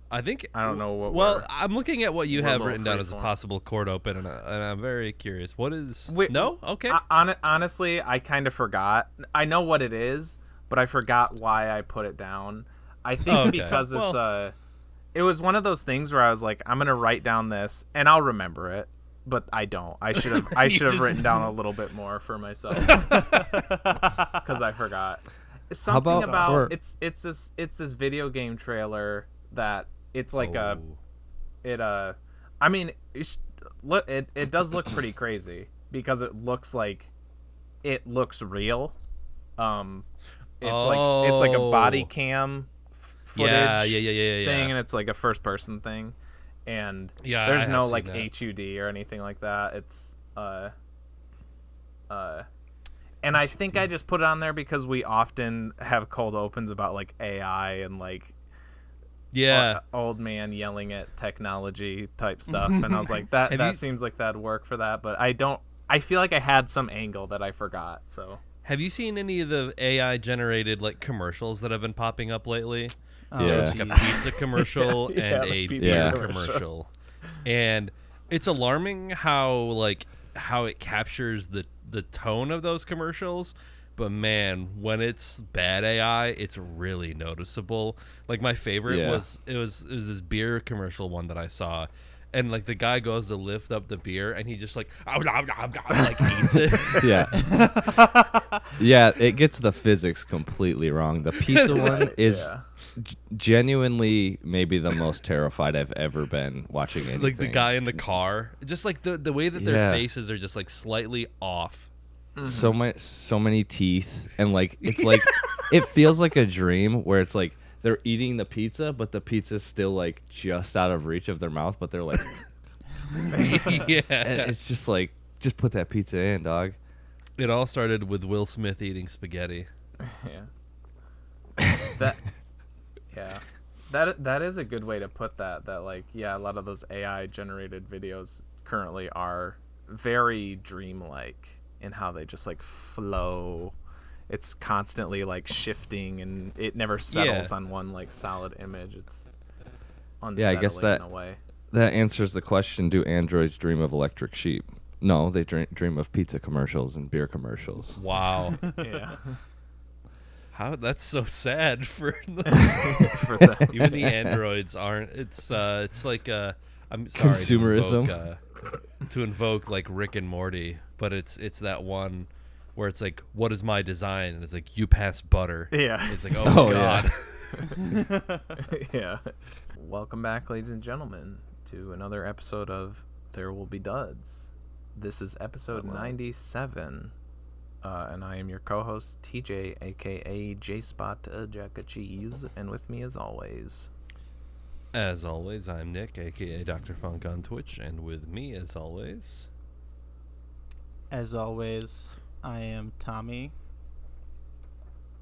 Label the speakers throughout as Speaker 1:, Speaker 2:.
Speaker 1: I think
Speaker 2: I don't know what.
Speaker 1: Well, I'm looking at what you have written down as a
Speaker 2: freeform.
Speaker 1: possible chord open, and I'm very curious. What is?
Speaker 2: Wait,
Speaker 1: No, okay.
Speaker 2: Honestly, I kind of forgot. I know what it is, but I forgot why I put it down. I think because it was one of those things where I was like, I'm gonna write down this, and I'll remember it, but I don't. I should have written down a little bit more for myself because I forgot. Something about it's this video game trailer that it's like I mean, it does look pretty crazy because it looks real. It's like a body cam footage thing, and it's like a first person thing, and there's no like HUD or anything like that. It's and I think I just put it on there because we often have cold opens about like AI and like old man yelling at technology type stuff, and I was like that seems like that'd work for that, but I feel like I had some angle that I forgot. So
Speaker 1: have you seen any of the AI generated like commercials that have been popping up lately?
Speaker 3: Oh,
Speaker 1: There was like a pizza commercial and a beer commercial, and it's alarming how it captures the tone of those commercials. But man, when it's bad AI, it's really noticeable. Like my favorite was this beer commercial one that I saw, and like the guy goes to lift up the beer and he just like eats it.
Speaker 3: Yeah, it gets the physics completely wrong. The pizza one is genuinely maybe the most terrified I've ever been watching anything.
Speaker 1: Like the guy in the car, just like the way that their faces are just like slightly off.
Speaker 3: Mm-hmm. So many teeth, and like it's like it feels like a dream where it's like they're eating the pizza, but the pizza's still like just out of reach of their mouth, but they're like and it's just like, just put that pizza in, dog.
Speaker 1: It all started with Will Smith eating spaghetti.
Speaker 2: That is a good way to put that like a lot of those AI generated videos currently are very dreamlike in how they just like flow. It's constantly like shifting, and it never settles on one like solid image. It's unsettling
Speaker 3: I guess that
Speaker 2: in a way.
Speaker 3: That answers the question: do androids dream of electric sheep? No, they dream of pizza commercials and beer commercials.
Speaker 1: Wow. How that's so sad for even the androids aren't. It's like I'm sorry
Speaker 3: consumerism
Speaker 1: to invoke like Rick and Morty, but it's that one where it's like, what is my design? And it's like, you pass butter.
Speaker 2: Yeah.
Speaker 1: It's like, oh God.
Speaker 2: Yeah. Welcome back, ladies and gentlemen, to another episode of There Will Be Duds. This is episode 97. And I am your co-host, TJ, a.k.a. J-Spot Jack of Cheese. And with me, as always,
Speaker 1: I'm Nick, a.k.a. Dr. Funk on Twitch. And with me, as always,
Speaker 4: I am Tommy.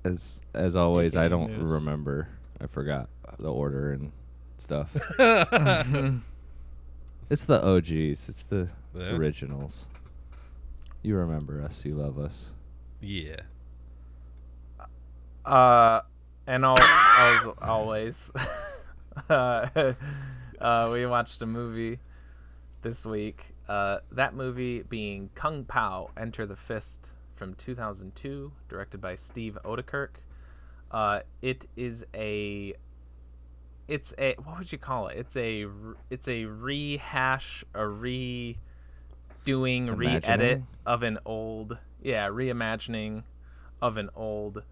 Speaker 3: As always,
Speaker 4: AKA
Speaker 3: I don't
Speaker 4: Moose.
Speaker 3: remember. I forgot the order and stuff. It's the OGs. It's the originals. You remember us. You love us.
Speaker 1: Yeah.
Speaker 2: And always, we watched a movie this week. That movie being Kung Pao, Enter the Fist from 2002, directed by Steve Odekerk. It's a what would you call it? It's a rehash, a redoing, re-edit of an old, reimagining of an old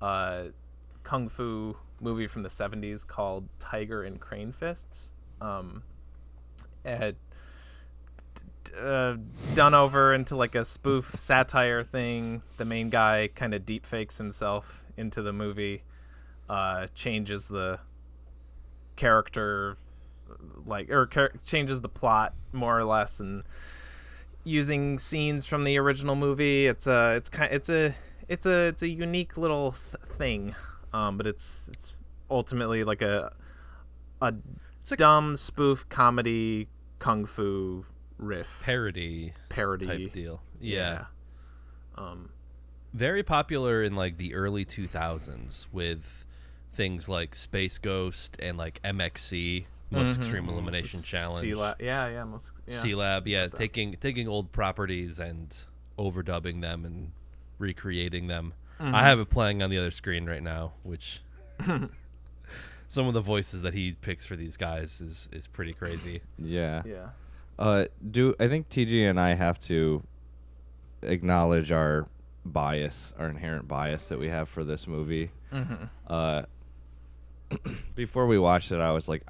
Speaker 2: kung fu movie from the 70s called Tiger and Crane Fists. Done over into like a spoof satire thing. The main guy kind of deep fakes himself into the movie, changes the character, changes the plot more or less, and using scenes from the original movie. It's a unique little thing, but it's ultimately like a dumb spoof comedy kung fu riff
Speaker 1: parody type deal. Yeah. Very popular in like the early 2000s with things like Space Ghost and like MXC, Most Extreme Elimination Challenge.
Speaker 2: C-Lab,
Speaker 1: C-Lab, taking old properties and overdubbing them and recreating them. I have it playing on the other screen right now, which some of the voices that he picks for these guys is pretty crazy.
Speaker 3: Yeah. I think TG and I have to acknowledge our inherent bias that we have for this movie. Before we watched it, I was like,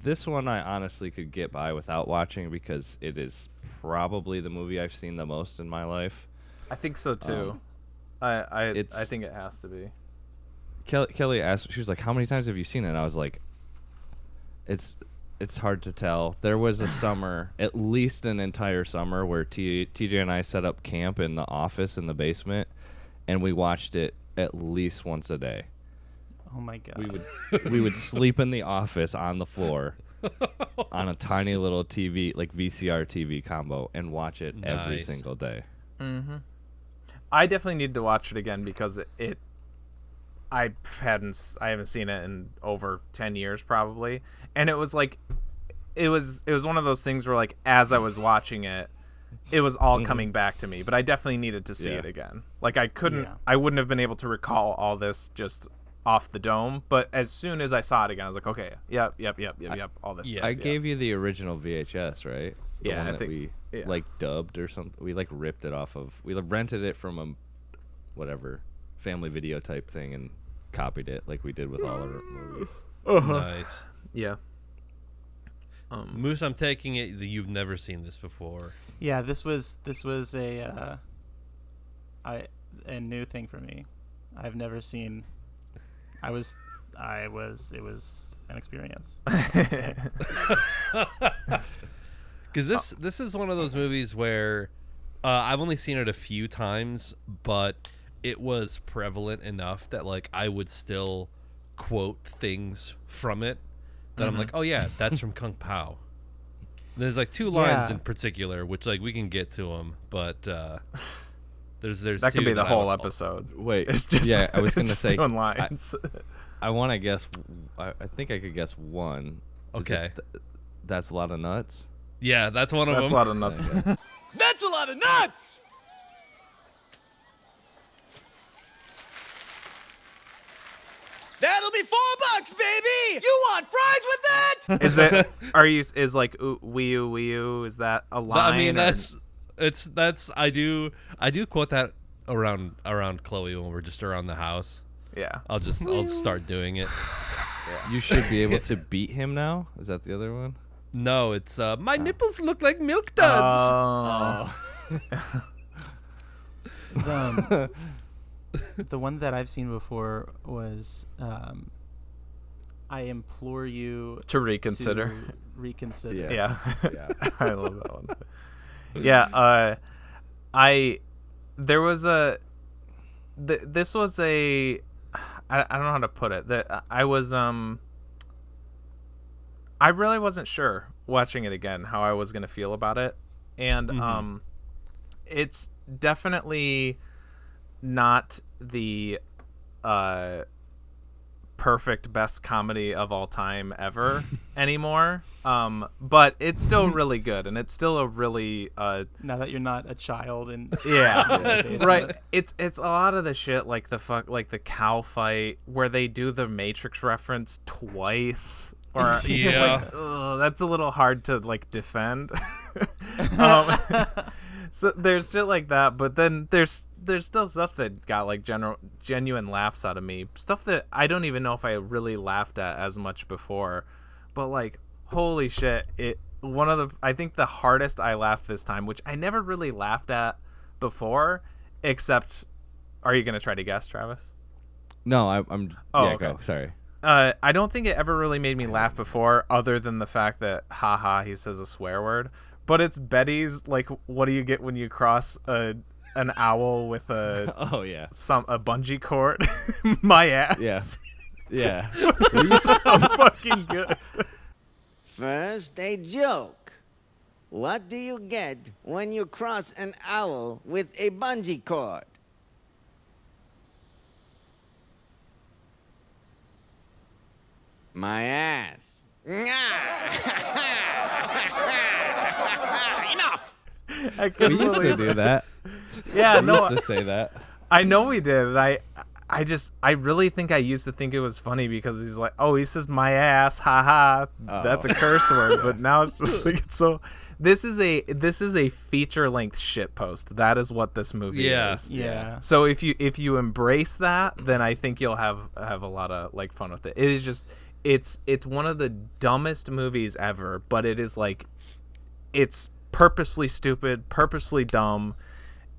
Speaker 3: this one I honestly could get by without watching because it is probably the movie I've seen the most in my life.
Speaker 2: I think so too. I think it has to be.
Speaker 3: Kelly asked, she was like, how many times have you seen it? And I was like, it's hard to tell. There was a summer, at least an entire summer, where TJ and I set up camp in the office in the basement, and we watched it at least once a day.
Speaker 4: Oh my god.
Speaker 3: We would sleep in the office on the floor on a tiny little TV, like VCR TV combo, and watch it every single day.
Speaker 2: I definitely need to watch it again because I haven't seen it in over 10 years probably, and it was like it was one of those things where like as I was watching it, it was all coming back to me, but I definitely needed to see it again. Like I wouldn't have been able to recall all this just off the dome, but as soon as I saw it again, I was like, okay, yep, all this stuff.
Speaker 3: I gave you the original VHS, right? The one
Speaker 2: I think
Speaker 3: we like dubbed or something. We like ripped it off of. We rented it from a whatever family video type thing and copied it like we did with all our movies.
Speaker 1: Nice.
Speaker 2: Yeah.
Speaker 1: Moose, I'm taking it that you've never seen this before.
Speaker 4: Yeah, this was a new thing for me. I've never seen. It was an experience.
Speaker 1: Because this is one of those movies where I've only seen it a few times, but it was prevalent enough that like I would still quote things from it that I'm like, oh yeah, that's from Kung Pao. There's like two lines in particular, which like we can get to them, but there's
Speaker 2: that could be the whole episode.
Speaker 3: Wait,
Speaker 2: it's just
Speaker 3: I was gonna say
Speaker 2: doing lines.
Speaker 3: I want to guess. I think I could guess one.
Speaker 1: Okay,
Speaker 3: that's a lot of nuts.
Speaker 1: Yeah, that's one of them.
Speaker 2: That's a lot of nuts.
Speaker 5: That's a lot of nuts. That'll be $4, baby. You want fries with that?
Speaker 2: Is like WEEEWOOOOO're? Is that a line?
Speaker 1: I mean, that's I do quote that around Chloe when we're just around the house.
Speaker 2: Yeah.
Speaker 1: I'll start doing it.
Speaker 3: Yeah. You should be able to beat him now. Is that the other one?
Speaker 1: No, it's my nipples look like milk duds.
Speaker 4: The one that I've seen before was I implore you
Speaker 2: to reconsider.
Speaker 3: Yeah.
Speaker 2: I love that one. Yeah, there was this was I don't know how to put it. That I was I really wasn't sure watching it again how I was gonna feel about it, and it's definitely not the perfect best comedy of all time ever anymore, but it's still really good, and it's still a really
Speaker 4: now that you're not a child and
Speaker 2: right, it's a lot of the shit like the cow fight where they do the Matrix reference twice, or that's a little hard to like defend. So there's shit like that, but then there's still stuff that got like genuine laughs out of me. Stuff that I don't even know if I really laughed at as much before, but like holy shit, I think the hardest I laughed this time, which I never really laughed at before, except, are you gonna try to guess, Travis?
Speaker 3: No, I'm.
Speaker 2: Oh, okay.
Speaker 3: Go. Sorry.
Speaker 2: I don't think it ever really made me laugh before, other than the fact that haha he says a swear word. But it's Betty's, like, what do you get when you cross an owl with a a bungee cord? My ass.
Speaker 3: Yeah.
Speaker 2: So fucking good.
Speaker 6: First, a joke. What do you get when you cross an owl with a bungee cord? my ass. Enough.
Speaker 2: I
Speaker 3: We
Speaker 2: couldn't
Speaker 3: used to
Speaker 2: believe
Speaker 3: do that.
Speaker 2: Yeah,
Speaker 3: We
Speaker 2: no,
Speaker 3: used to say that.
Speaker 2: I know we did. And I really think I used to think it was funny because he's like, oh, he says my ass, haha. That's a curse word. But now it's just like it's so. This is a feature length shitpost. That is what this movie is.
Speaker 4: Yeah.
Speaker 2: So if you embrace that, then I think you'll have a lot of like fun with it. It is just it's one of the dumbest movies ever, but it is like it's purposely stupid, purposely dumb,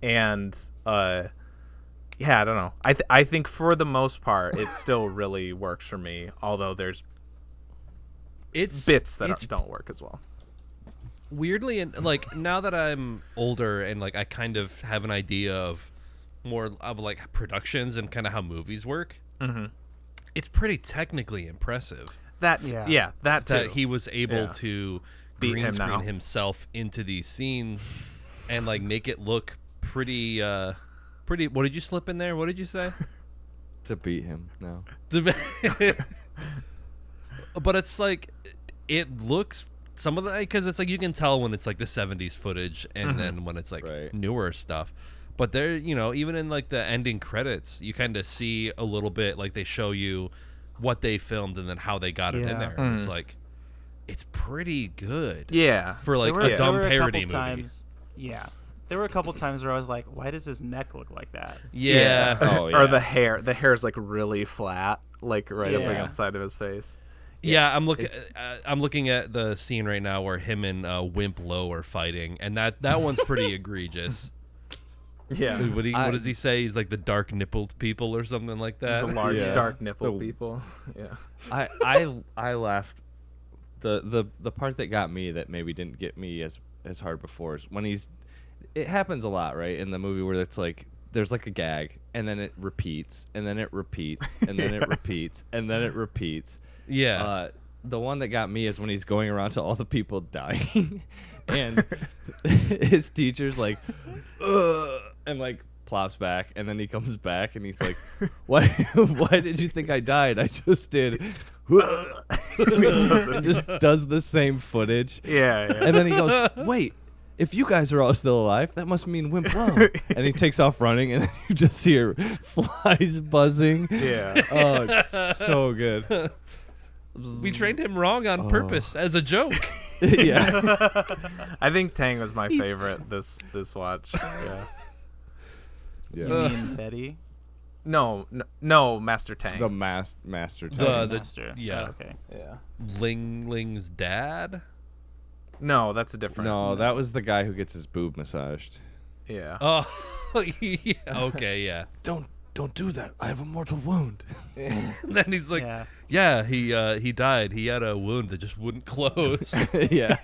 Speaker 2: and yeah, I don't know. I think for the most part, it still really works for me. Although there's bits that don't work as well.
Speaker 1: Weirdly, and like now that I'm older and like I kind of have an idea of more of like productions and kind of how movies work, it's pretty technically impressive
Speaker 2: That too.
Speaker 1: he was able to
Speaker 2: Beat
Speaker 1: green
Speaker 2: him
Speaker 1: screen
Speaker 2: now.
Speaker 1: himself into these scenes and like make it look pretty. What did you slip in there? What did you say?
Speaker 3: To beat him, no.
Speaker 1: But it's like it looks some of the because it's like you can tell when it's like the 70s footage and then when it's like newer stuff. But there, you know, even in like the ending credits, you kind of see a little bit like they show you what they filmed and then how they got it in there. And it's like it's pretty good.
Speaker 2: Yeah.
Speaker 1: For like a dumb parody movie.
Speaker 4: There were a couple times where I was like, why does his neck look like that?
Speaker 1: Yeah.
Speaker 3: Oh, yeah.
Speaker 2: Or the hair. The hair is like really flat, like right up against the side of his face.
Speaker 1: Yeah, I'm looking at the scene right now where him and Wimp Lowe are fighting, and that one's pretty egregious.
Speaker 2: Yeah.
Speaker 1: What does he say? He's like the dark nippled people or something like that.
Speaker 2: The large dark nipple people. Yeah.
Speaker 3: I laughed. The part that got me that maybe didn't get me as hard before is when it happens a lot, right, in the movie where it's like there's like a gag and then it repeats and then it repeats and then it repeats and then it repeats.
Speaker 1: Yeah.
Speaker 3: The one that got me is when he's going around to all the people dying and his teacher's like and like plops back and then he comes back and he's like, why did you think I died? I just did. Just does the same footage.
Speaker 2: Yeah.
Speaker 3: And then he goes, wait, if you guys are all still alive, that must mean Wimp Lowe. And he takes off running, and then you just hear flies buzzing.
Speaker 2: Yeah.
Speaker 3: Oh, it's so good.
Speaker 1: We trained him wrong on purpose as a joke.
Speaker 3: Yeah.
Speaker 2: I think Tang was my favorite this watch. Yeah.
Speaker 4: You mean Betty?
Speaker 2: No, Master Tang.
Speaker 3: The master.
Speaker 1: The
Speaker 4: Master.
Speaker 1: yeah.
Speaker 4: Oh, okay.
Speaker 2: Yeah.
Speaker 1: Ling Ling's dad.
Speaker 2: No, that's a different.
Speaker 3: No, that was the guy who gets his boob massaged.
Speaker 2: Yeah.
Speaker 1: Oh, yeah. Okay, yeah.
Speaker 3: Don't do that. I have a mortal wound.
Speaker 1: And then he's like, yeah, he died. He had a wound that just wouldn't close.
Speaker 3: Yeah.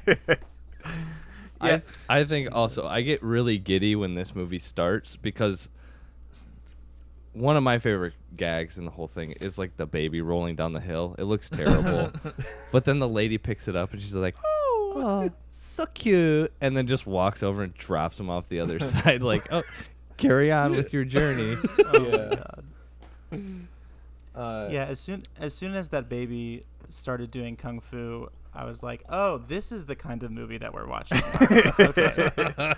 Speaker 3: I think also I get really giddy when this movie starts because one of my favorite gags in the whole thing is like the baby rolling down the hill. It looks terrible. But then the lady picks it up and she's like, oh, so cute. And then just walks over and drops him off the other side like, oh, carry on with your journey.
Speaker 4: Yeah, as soon as that baby started doing kung fu, I was like, oh, this is the kind of movie that we're watching. Okay.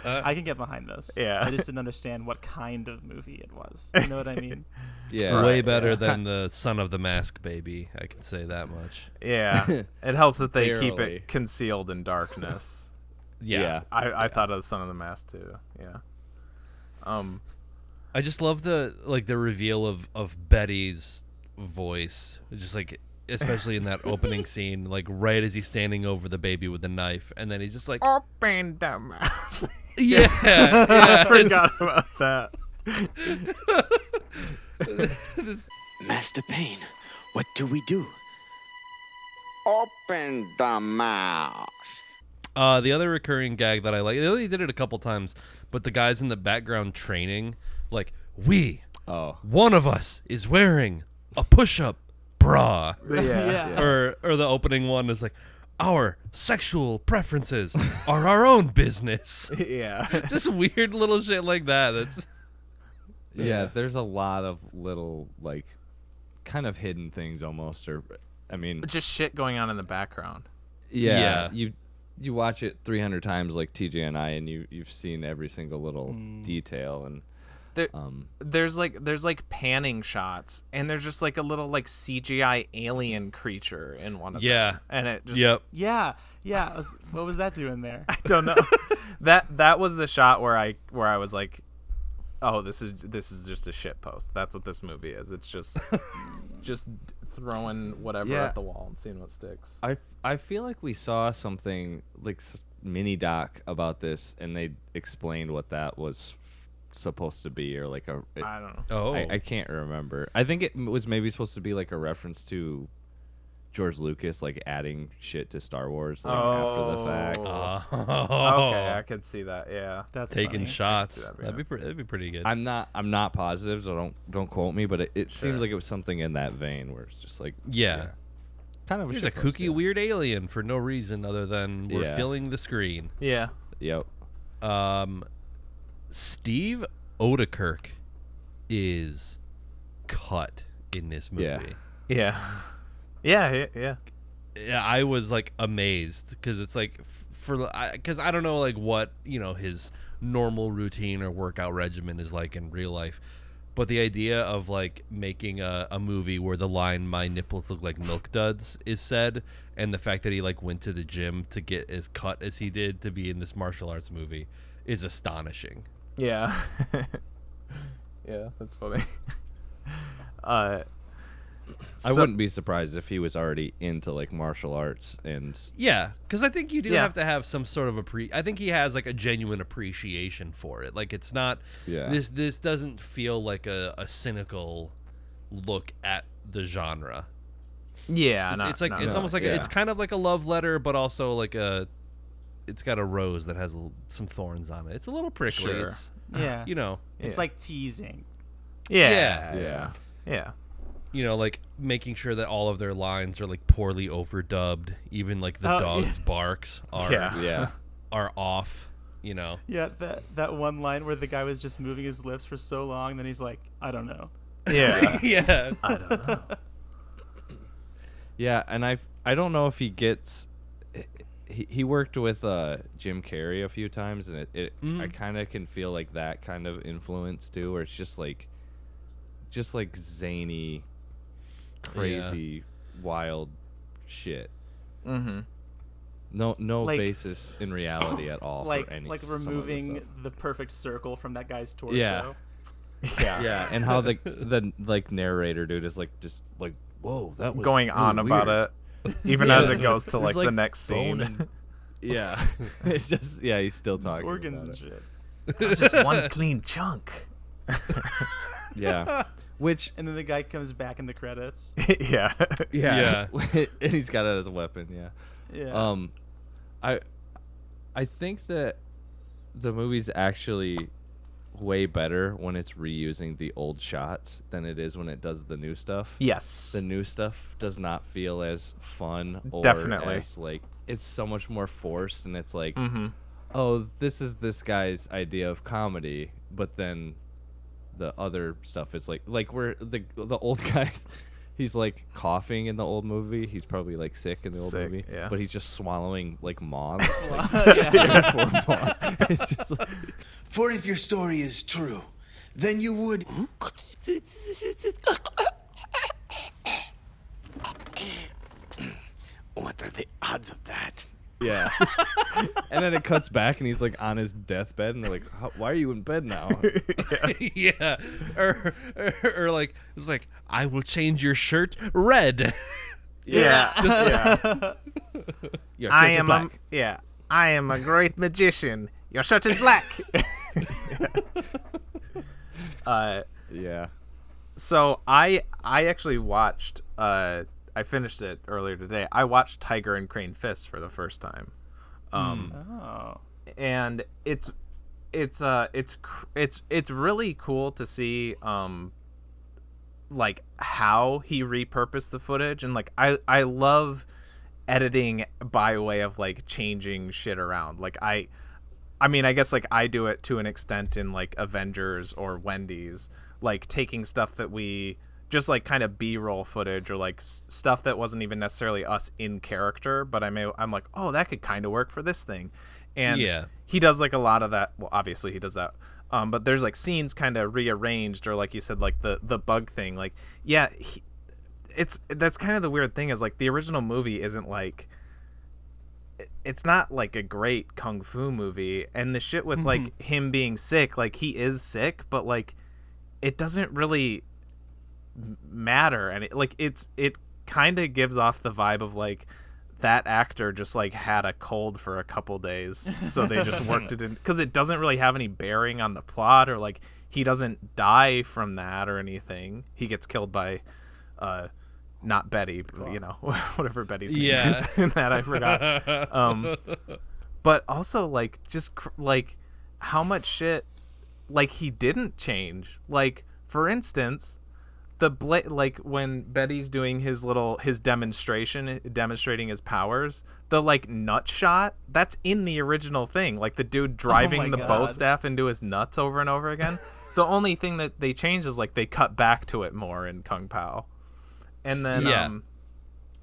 Speaker 4: I can get behind this.
Speaker 2: Yeah.
Speaker 4: I just didn't understand what kind of movie it was. You know what I mean?
Speaker 3: Yeah.
Speaker 1: Way better than the Son of the Mask baby. I can say that much.
Speaker 2: Yeah. It helps that they keep
Speaker 3: Barely.
Speaker 2: it concealed in darkness.
Speaker 1: Yeah.
Speaker 2: I thought of the Son of the Mask too. Yeah.
Speaker 1: I just love the reveal of Betty's voice. Just like especially in that opening scene, like right as he's standing over the baby with the knife, and then he's just like,
Speaker 2: open the mouth.
Speaker 1: yeah,
Speaker 2: I forgot about that.
Speaker 6: Master Payne, what do we do? Open the mouth.
Speaker 1: The other recurring gag that I like, they only did it a couple times, but the guys in the background training, like, one of us is wearing a push-up bra.
Speaker 2: Yeah.
Speaker 1: Or the opening one is like, our sexual preferences are our own business.
Speaker 2: Yeah.
Speaker 1: Just weird little shit like that. That's
Speaker 3: Yeah, there's a lot of little, like, kind of hidden things almost, or I mean,
Speaker 2: just shit going on in the background.
Speaker 3: Yeah. You watch it 300 times like TJ and I, and you've seen every single little detail. And
Speaker 2: there's like panning shots, and there's just like a little like CGI alien creature in one of them. And it just
Speaker 4: Yeah. What was that doing there?
Speaker 2: I don't know. that was the shot where I was like, oh, this is just a shit post. That's what this movie is. It's just throwing whatever at the wall and seeing what sticks.
Speaker 3: I feel like we saw something like mini doc about this, and they explained what that was supposed to be, or like
Speaker 2: I don't know.
Speaker 1: Oh,
Speaker 3: I can't remember. I think it was maybe supposed to be like a reference to George Lucas like adding shit to Star Wars after the fact.
Speaker 2: Okay, I could see that. Yeah,
Speaker 4: that's
Speaker 1: taking
Speaker 4: funny.
Speaker 1: shots.
Speaker 2: That,
Speaker 1: That'd be pretty good.
Speaker 3: I'm not positive, so don't quote me, but it seems like it was something in that vein where it's just like kind of
Speaker 1: Here's a kooky weird alien for no reason other than we're filling the screen.
Speaker 2: Yeah.
Speaker 3: Yep.
Speaker 1: Steve Odekerk is cut in this movie.
Speaker 2: Yeah. Yeah.
Speaker 1: I was like amazed because it's like because I don't know like what his normal routine or workout regimen is like in real life, but the idea of like making a movie where the line "my nipples look like milk duds" is said, and the fact that he like went to the gym to get as cut as he did to be in this martial arts movie is astonishing.
Speaker 2: Yeah. Yeah, that's funny.
Speaker 3: I wouldn't be surprised if he was already into like martial arts and
Speaker 1: because I think you do have to have some sort of I think he has like a genuine appreciation for it. Like it's not this doesn't feel like a cynical look at the genre.
Speaker 2: Yeah,
Speaker 1: it's almost like it's kind of like a love letter, but also like it's got a rose that has some thorns on it. It's a little prickly.
Speaker 2: Sure.
Speaker 1: It's,
Speaker 4: it's like teasing.
Speaker 2: Yeah.
Speaker 1: Like making sure that all of their lines are like poorly overdubbed. Even like the dog's barks are off.
Speaker 4: Yeah, that one line where the guy was just moving his lips for so long, and then he's like, I don't know.
Speaker 2: Yeah.
Speaker 1: Yeah.
Speaker 2: I don't know.
Speaker 3: Yeah, and I don't know if he gets. He worked with Jim Carrey a few times, and I kind of can feel like that kind of influence too, where it's just like zany, crazy, wild shit.
Speaker 2: Mm-hmm.
Speaker 3: No basis in reality at all.
Speaker 4: Like
Speaker 3: for any
Speaker 4: like
Speaker 3: some of the
Speaker 4: removing
Speaker 3: stuff.
Speaker 4: the perfect circle from that guy's torso.
Speaker 3: Yeah, and how the like narrator dude is like just like, whoa, that was
Speaker 2: going
Speaker 3: really
Speaker 2: on
Speaker 3: weird.
Speaker 2: about it, even as it goes to like the next scene.
Speaker 3: Yeah, it's just he's still talking.
Speaker 4: His organs
Speaker 3: about
Speaker 4: and
Speaker 3: it.
Speaker 4: shit.
Speaker 2: It's just one clean chunk.
Speaker 3: Yeah,
Speaker 4: and then the guy comes back in the credits.
Speaker 2: Yeah.
Speaker 3: And he's got it as a weapon.
Speaker 4: Yeah.
Speaker 3: I think that the movie's actually way better when it's reusing the old shots than it is when it does the new stuff.
Speaker 2: Yes.
Speaker 3: The new stuff does not feel as fun or
Speaker 2: Definitely.
Speaker 3: as like it's so much more forced, and it's like, oh, this is this guy's idea of comedy, but then the other stuff is like where the old guy, he's like coughing in the old movie. He's probably like sick in the old movie, but he's just swallowing like moths. It's just like,
Speaker 5: For if your story is true, then you would. What are the odds of that?
Speaker 3: yeah. And then it cuts back, and he's like on his deathbed, and they're like, "Why are you in bed now?"
Speaker 1: Yeah, or like it's like, I will change your shirt red.
Speaker 2: Yeah.
Speaker 3: Your
Speaker 2: I
Speaker 3: shirt's
Speaker 2: am
Speaker 3: black.
Speaker 2: I am a great magician. Your shirt is black.
Speaker 3: Yeah.
Speaker 2: So I actually watched. I finished it earlier today. I watched Tiger and Crane Fist for the first time. And it's really cool to see like how he repurposed the footage, and like I love editing by way of like changing shit around. Like I mean, I guess like I do it to an extent in like Avengers or Wendy's, like taking stuff that we just like kind of B-roll footage or like stuff that wasn't even necessarily us in character, but I'm like, oh, that could kind of work for this thing. And he does like a lot of that. Well, obviously he does that. But there's like scenes kind of rearranged, or like you said, like the bug thing. Like, yeah, that's kind of the weird thing is like the original movie isn't like, it's not like a great kung fu movie, and the shit with like him being sick, like he is sick, but like it doesn't really matter, and it kind of gives off the vibe of like that actor just like had a cold for a couple days, so they just worked it in, because it doesn't really have any bearing on the plot, or like he doesn't die from that or anything. He gets killed by not Betty, you know, whatever Betty's name is in that, I forgot. But also like just like how much shit like he didn't change. Like for instance, like when Betty's doing his demonstrating his powers, the like nut shot, that's in the original thing. Like the dude driving the bow staff into his nuts over and over again. The only thing that they changed is like they cut back to it more in Kung Pao. And then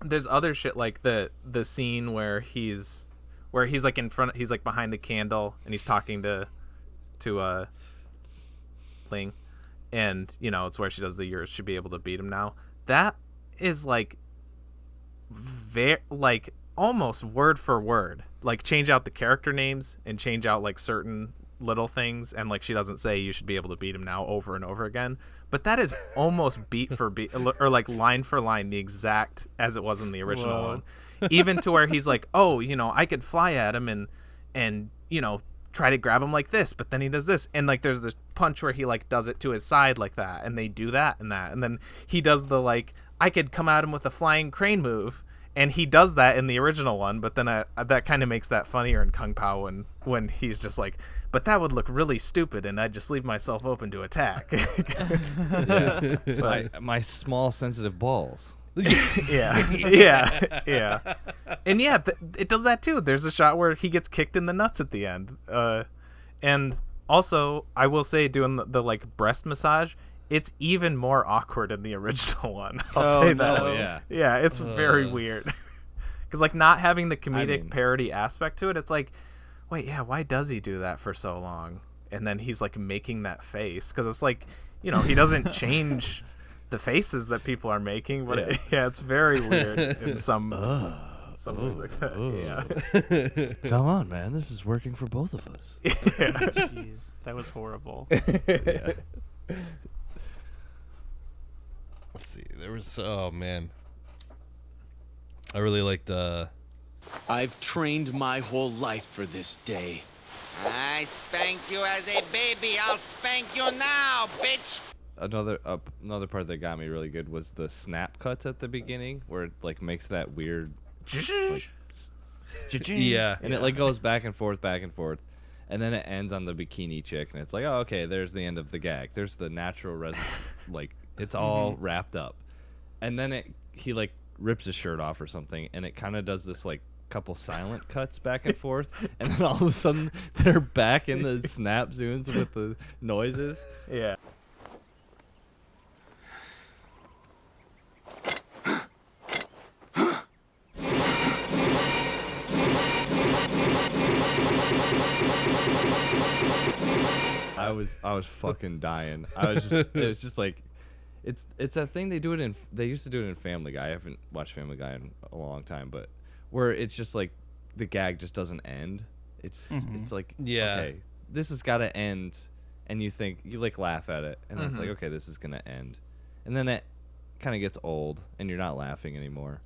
Speaker 2: there's other shit like the scene where he's like in front, he's like behind the candle and he's talking to Ling, and you know it's where she does the "you should be able to beat him now." That is like very like almost word for word, like change out the character names and change out like certain little things, and like she doesn't say "you should be able to beat him now" over and over again, but that is almost beat for beat, or like line for line the exact as it was in the original one. Even to where he's like, oh, you know, I could fly at him and you know try to grab him like this, but then he does this, and like there's this punch where he like does it to his side like that, and they do that, and then he does the like I could come at him with a flying crane move, and he does that in the original one, but then that kind of makes that funnier in Kung Pao when he's just like, but that would look really stupid, and I'd just leave myself open to attack.
Speaker 3: My small sensitive balls.
Speaker 2: yeah. And yeah, it does that too. There's a shot where he gets kicked in the nuts at the end. And also, I will say, doing the like breast massage, it's even more awkward in the original one. I'll say that.
Speaker 3: No.
Speaker 2: Yeah, it's very weird. Because like not having the comedic parody aspect to it, it's like, wait, yeah, why does he do that for so long? And then he's like making that face, because it's like, you know, he doesn't change the faces that people are making, but it's very weird in some ways like that.
Speaker 3: Come on, man, this is working for both of us.
Speaker 4: Jeez, that was horrible.
Speaker 1: Let's see. There was man, I really liked
Speaker 5: I've trained my whole life for this day.
Speaker 6: I spanked you as a baby. I'll spank you now, bitch.
Speaker 3: Another part that got me really good was the snap cuts at the beginning, where it like makes that weird like, and it like goes back and forth, and then it ends on the bikini chick, and it's like, oh, okay, there's the end of the gag. There's the natural like it's all wrapped up, and then he like rips his shirt off or something, and it kind of does this like couple silent cuts back and forth, and then all of a sudden they're back in the snap zooms with the noises.
Speaker 2: Yeah.
Speaker 3: I was fucking dying. It was just like, it's that thing they used to do it in Family Guy. I haven't watched Family Guy in a long time, but where it's just like the gag just doesn't end. It's like, okay, this has got to end, and you like laugh at it, and it's like, okay, this is gonna end, and then it kind of gets old, and you're not laughing anymore,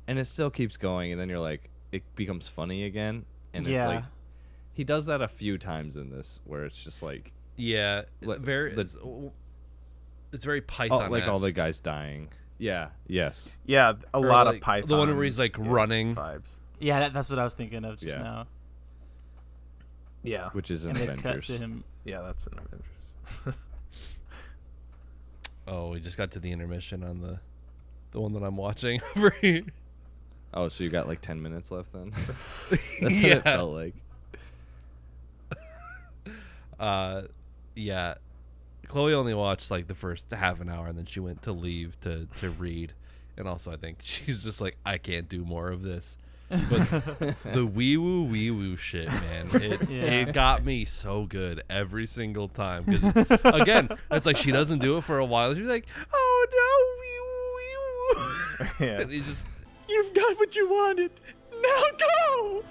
Speaker 3: and it still keeps going, and then you're like, it becomes funny again, and it's like, he does that a few times in this, where it's just like,
Speaker 1: it's very Python-esque.
Speaker 3: like all the guys dying. Yeah. Yes.
Speaker 2: Yeah, a lot of Python.
Speaker 1: The one where he's like running
Speaker 2: vibes.
Speaker 4: Yeah, that's what I was thinking of just now.
Speaker 2: Yeah.
Speaker 3: Which is in
Speaker 4: And they
Speaker 3: Avengers.
Speaker 4: cut to him.
Speaker 2: Yeah, that's in Avengers.
Speaker 1: Oh, we just got to the intermission on the one that I'm watching.
Speaker 3: Oh, so you got like 10 minutes left then? That's what it felt like.
Speaker 1: Yeah. Chloe only watched like the first half an hour, and then she went to leave to read. And also, I think she's just like, I can't do more of this. But the wee-woo shit, man, it got me so good every single time. Because, again, it's like she doesn't do it for a while. She's like, oh, no, wee-woo.
Speaker 2: Yeah.
Speaker 1: And he just...
Speaker 5: You've got what you wanted. Now go!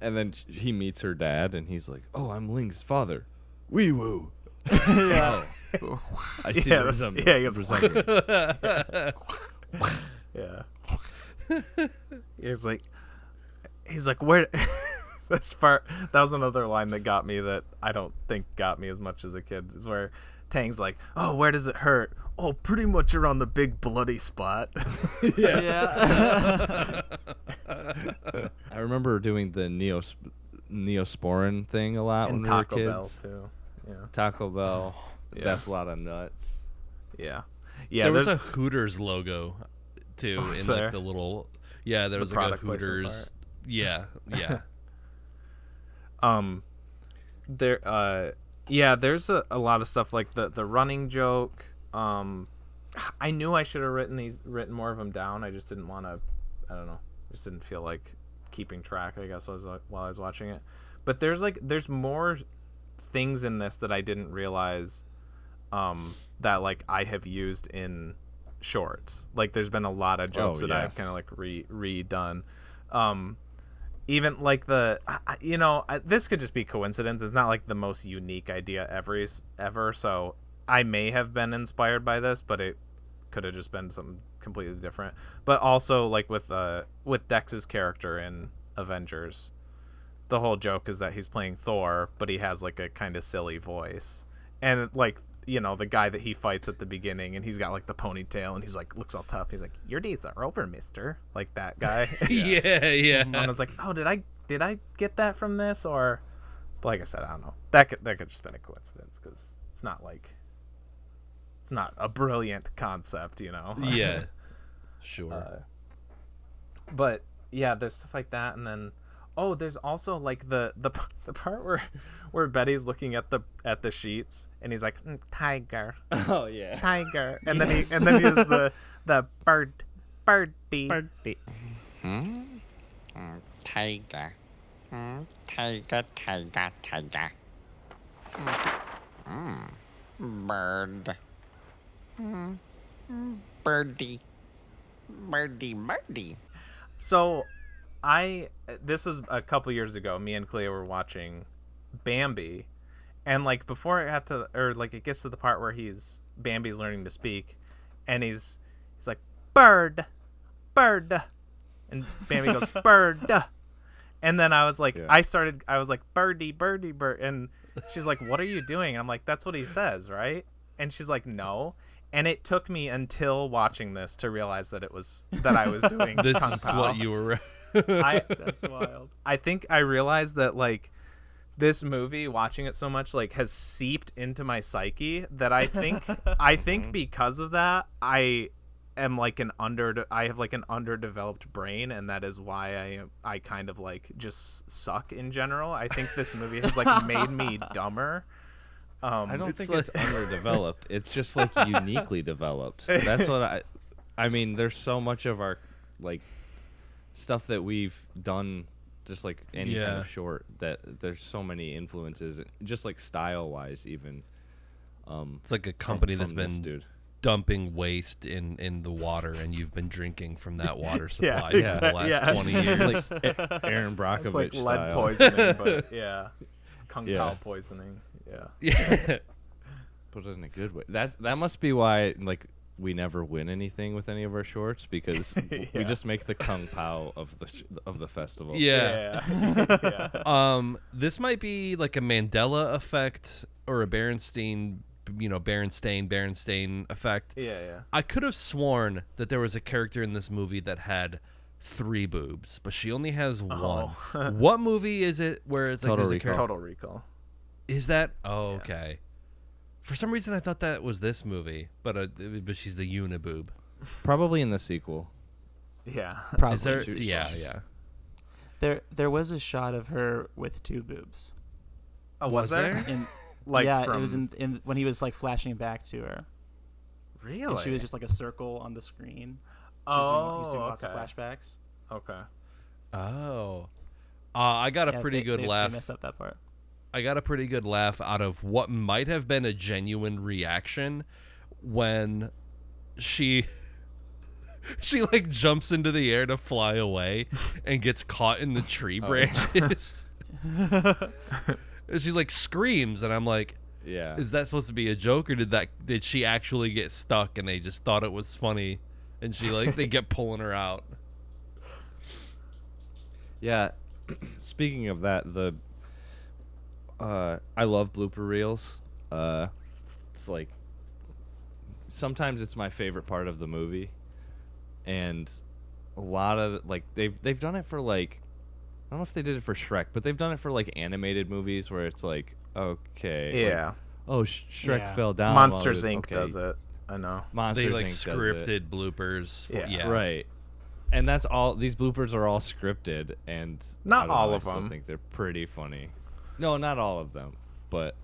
Speaker 3: And then he meets her dad, and he's like, "Oh, I'm Ling's father." Wee woo.
Speaker 4: Yeah.
Speaker 3: Oh. I see
Speaker 2: Yeah,
Speaker 3: the
Speaker 2: that's-
Speaker 3: resemblance.
Speaker 2: yeah, he goes,
Speaker 3: Resemblance.
Speaker 2: He's like, where? This part, that was another line that got me that I don't think got me as much as a kid, is where Tang's like, oh, where does it hurt? Oh, pretty much around the big bloody spot.
Speaker 4: Yeah.
Speaker 3: I remember doing the Neosporin thing a lot
Speaker 2: And
Speaker 3: when we were
Speaker 2: Taco
Speaker 3: kids.
Speaker 2: Bell too. Yeah.
Speaker 3: Taco Bell.
Speaker 2: Yeah.
Speaker 3: That's a lot of nuts.
Speaker 2: Yeah. Yeah.
Speaker 1: there was a
Speaker 2: there's-
Speaker 1: Hooters logo too
Speaker 2: Was
Speaker 1: in
Speaker 2: there?
Speaker 1: like the little there was like a
Speaker 2: product placement
Speaker 1: Hooters. Yeah.
Speaker 2: there's a lot of stuff like the running joke. I knew I should have written more of them down. I just didn't want to. I don't know. Just didn't feel like keeping track, I guess, while I was watching it. But there's more things in this that I didn't realize that like I have used in shorts. Like there's been a lot of jokes that I've kind of like redone. Even like this could just be coincidence. It's not like the most unique idea ever. So I may have been inspired by this, but it could have just been something completely different. But also like with Dex's character in Avengers, the whole joke is that he's playing Thor, but he has like a kind of silly voice. And like, the guy that he fights at the beginning, and he's got like the ponytail, and he's like looks all tough. He's like, "Your days are over, mister." Like that guy.
Speaker 1: Yeah.
Speaker 2: And I was like, "Oh, did I get that from this?" Or, but like I said, I don't know. That could just been a coincidence, because it's not a brilliant concept,
Speaker 1: Yeah. Sure.
Speaker 2: But yeah, there's stuff like that, and then there's also like the part where Betty's looking at the sheets, and he's like, tiger.
Speaker 3: Oh yeah.
Speaker 2: Tiger, and then he does the birdie.
Speaker 7: Tiger. Tiger. Bird. Birdie.
Speaker 2: So, this was a couple years ago. Me and Clea were watching Bambi, and like before it gets to the part where Bambi's learning to speak, and he's like bird, and Bambi goes bird, and then I was like, I was like birdie, bird, and she's like, what are you doing? And I'm like, that's what he says, right? And she's like, no. And it took me until watching this to realize that I was doing
Speaker 1: This
Speaker 2: Kung
Speaker 1: is
Speaker 2: Pao.
Speaker 1: what you were.
Speaker 2: That's wild. I think I realized that like this movie, watching it so much, like has seeped into my psyche that I think because of that I am like I have like an underdeveloped brain, and that is why I kind of like just suck in general. I think this movie has like made me dumber.
Speaker 3: I don't think it's underdeveloped. It's just like uniquely developed. That's what I mean, there's so much of our like stuff that we've done, just like any kind of short, that there's so many influences, just like style wise even.
Speaker 1: It's like a company
Speaker 3: from
Speaker 1: that's been dumping waste in the water, and you've been drinking from that water supply for the last 20 years.
Speaker 3: Like Aaron Brockovich
Speaker 2: It's like lead
Speaker 3: style.
Speaker 2: poisoning, but it's Kung Pao poisoning.
Speaker 1: Yeah.
Speaker 3: Put it in a good way. That must be why like we never win anything with any of our shorts, because we just make the Kung Pao of the festival.
Speaker 1: Yeah.
Speaker 2: Yeah.
Speaker 1: This might be like a Mandela effect or a Berenstain effect.
Speaker 2: Yeah.
Speaker 1: I could have sworn that there was a character in this movie that had 3 boobs, but she only has 1. What movie is it where it's like
Speaker 3: Total
Speaker 1: there's a
Speaker 3: Recall.
Speaker 1: character?
Speaker 2: Total Recall.
Speaker 1: Is that? Oh, okay. For some reason, I thought that was this movie, but she's the uniboob.
Speaker 3: Probably in the sequel.
Speaker 2: Yeah.
Speaker 4: Probably.
Speaker 1: Is there? Yeah.
Speaker 4: There was a shot of her with 2 boobs.
Speaker 2: Oh, was there?
Speaker 4: Like yeah, it was in when he was like flashing back to her.
Speaker 2: Really?
Speaker 4: And she was just like a circle on the screen. He was doing lots of flashbacks.
Speaker 2: Okay.
Speaker 1: Oh. I got a pretty good laugh.
Speaker 4: They messed up that part.
Speaker 1: I got a pretty good laugh out of what might have been a genuine reaction when she like jumps into the air to fly away and gets caught in the tree branches. And she like screams, and I'm like,
Speaker 3: yeah,
Speaker 1: is that supposed to be a joke, or did she actually get stuck and they just thought it was funny and she like they kept pulling her out?
Speaker 3: Yeah. Speaking of that, I love blooper reels. It's like sometimes it's my favorite part of the movie, and a lot of like they've done it for like, I don't know if they did it for Shrek, but they've done it for like animated movies where it's like, okay,
Speaker 2: yeah,
Speaker 3: like, oh Shrek fell down.
Speaker 2: Monsters Inc. does it. I know.
Speaker 3: Monsters
Speaker 1: They like
Speaker 3: Inc.
Speaker 1: scripted bloopers. Yeah,
Speaker 3: right. And that's all. These bloopers are all scripted, and
Speaker 2: not all of
Speaker 3: them. I think they're pretty funny. No, not all of them, but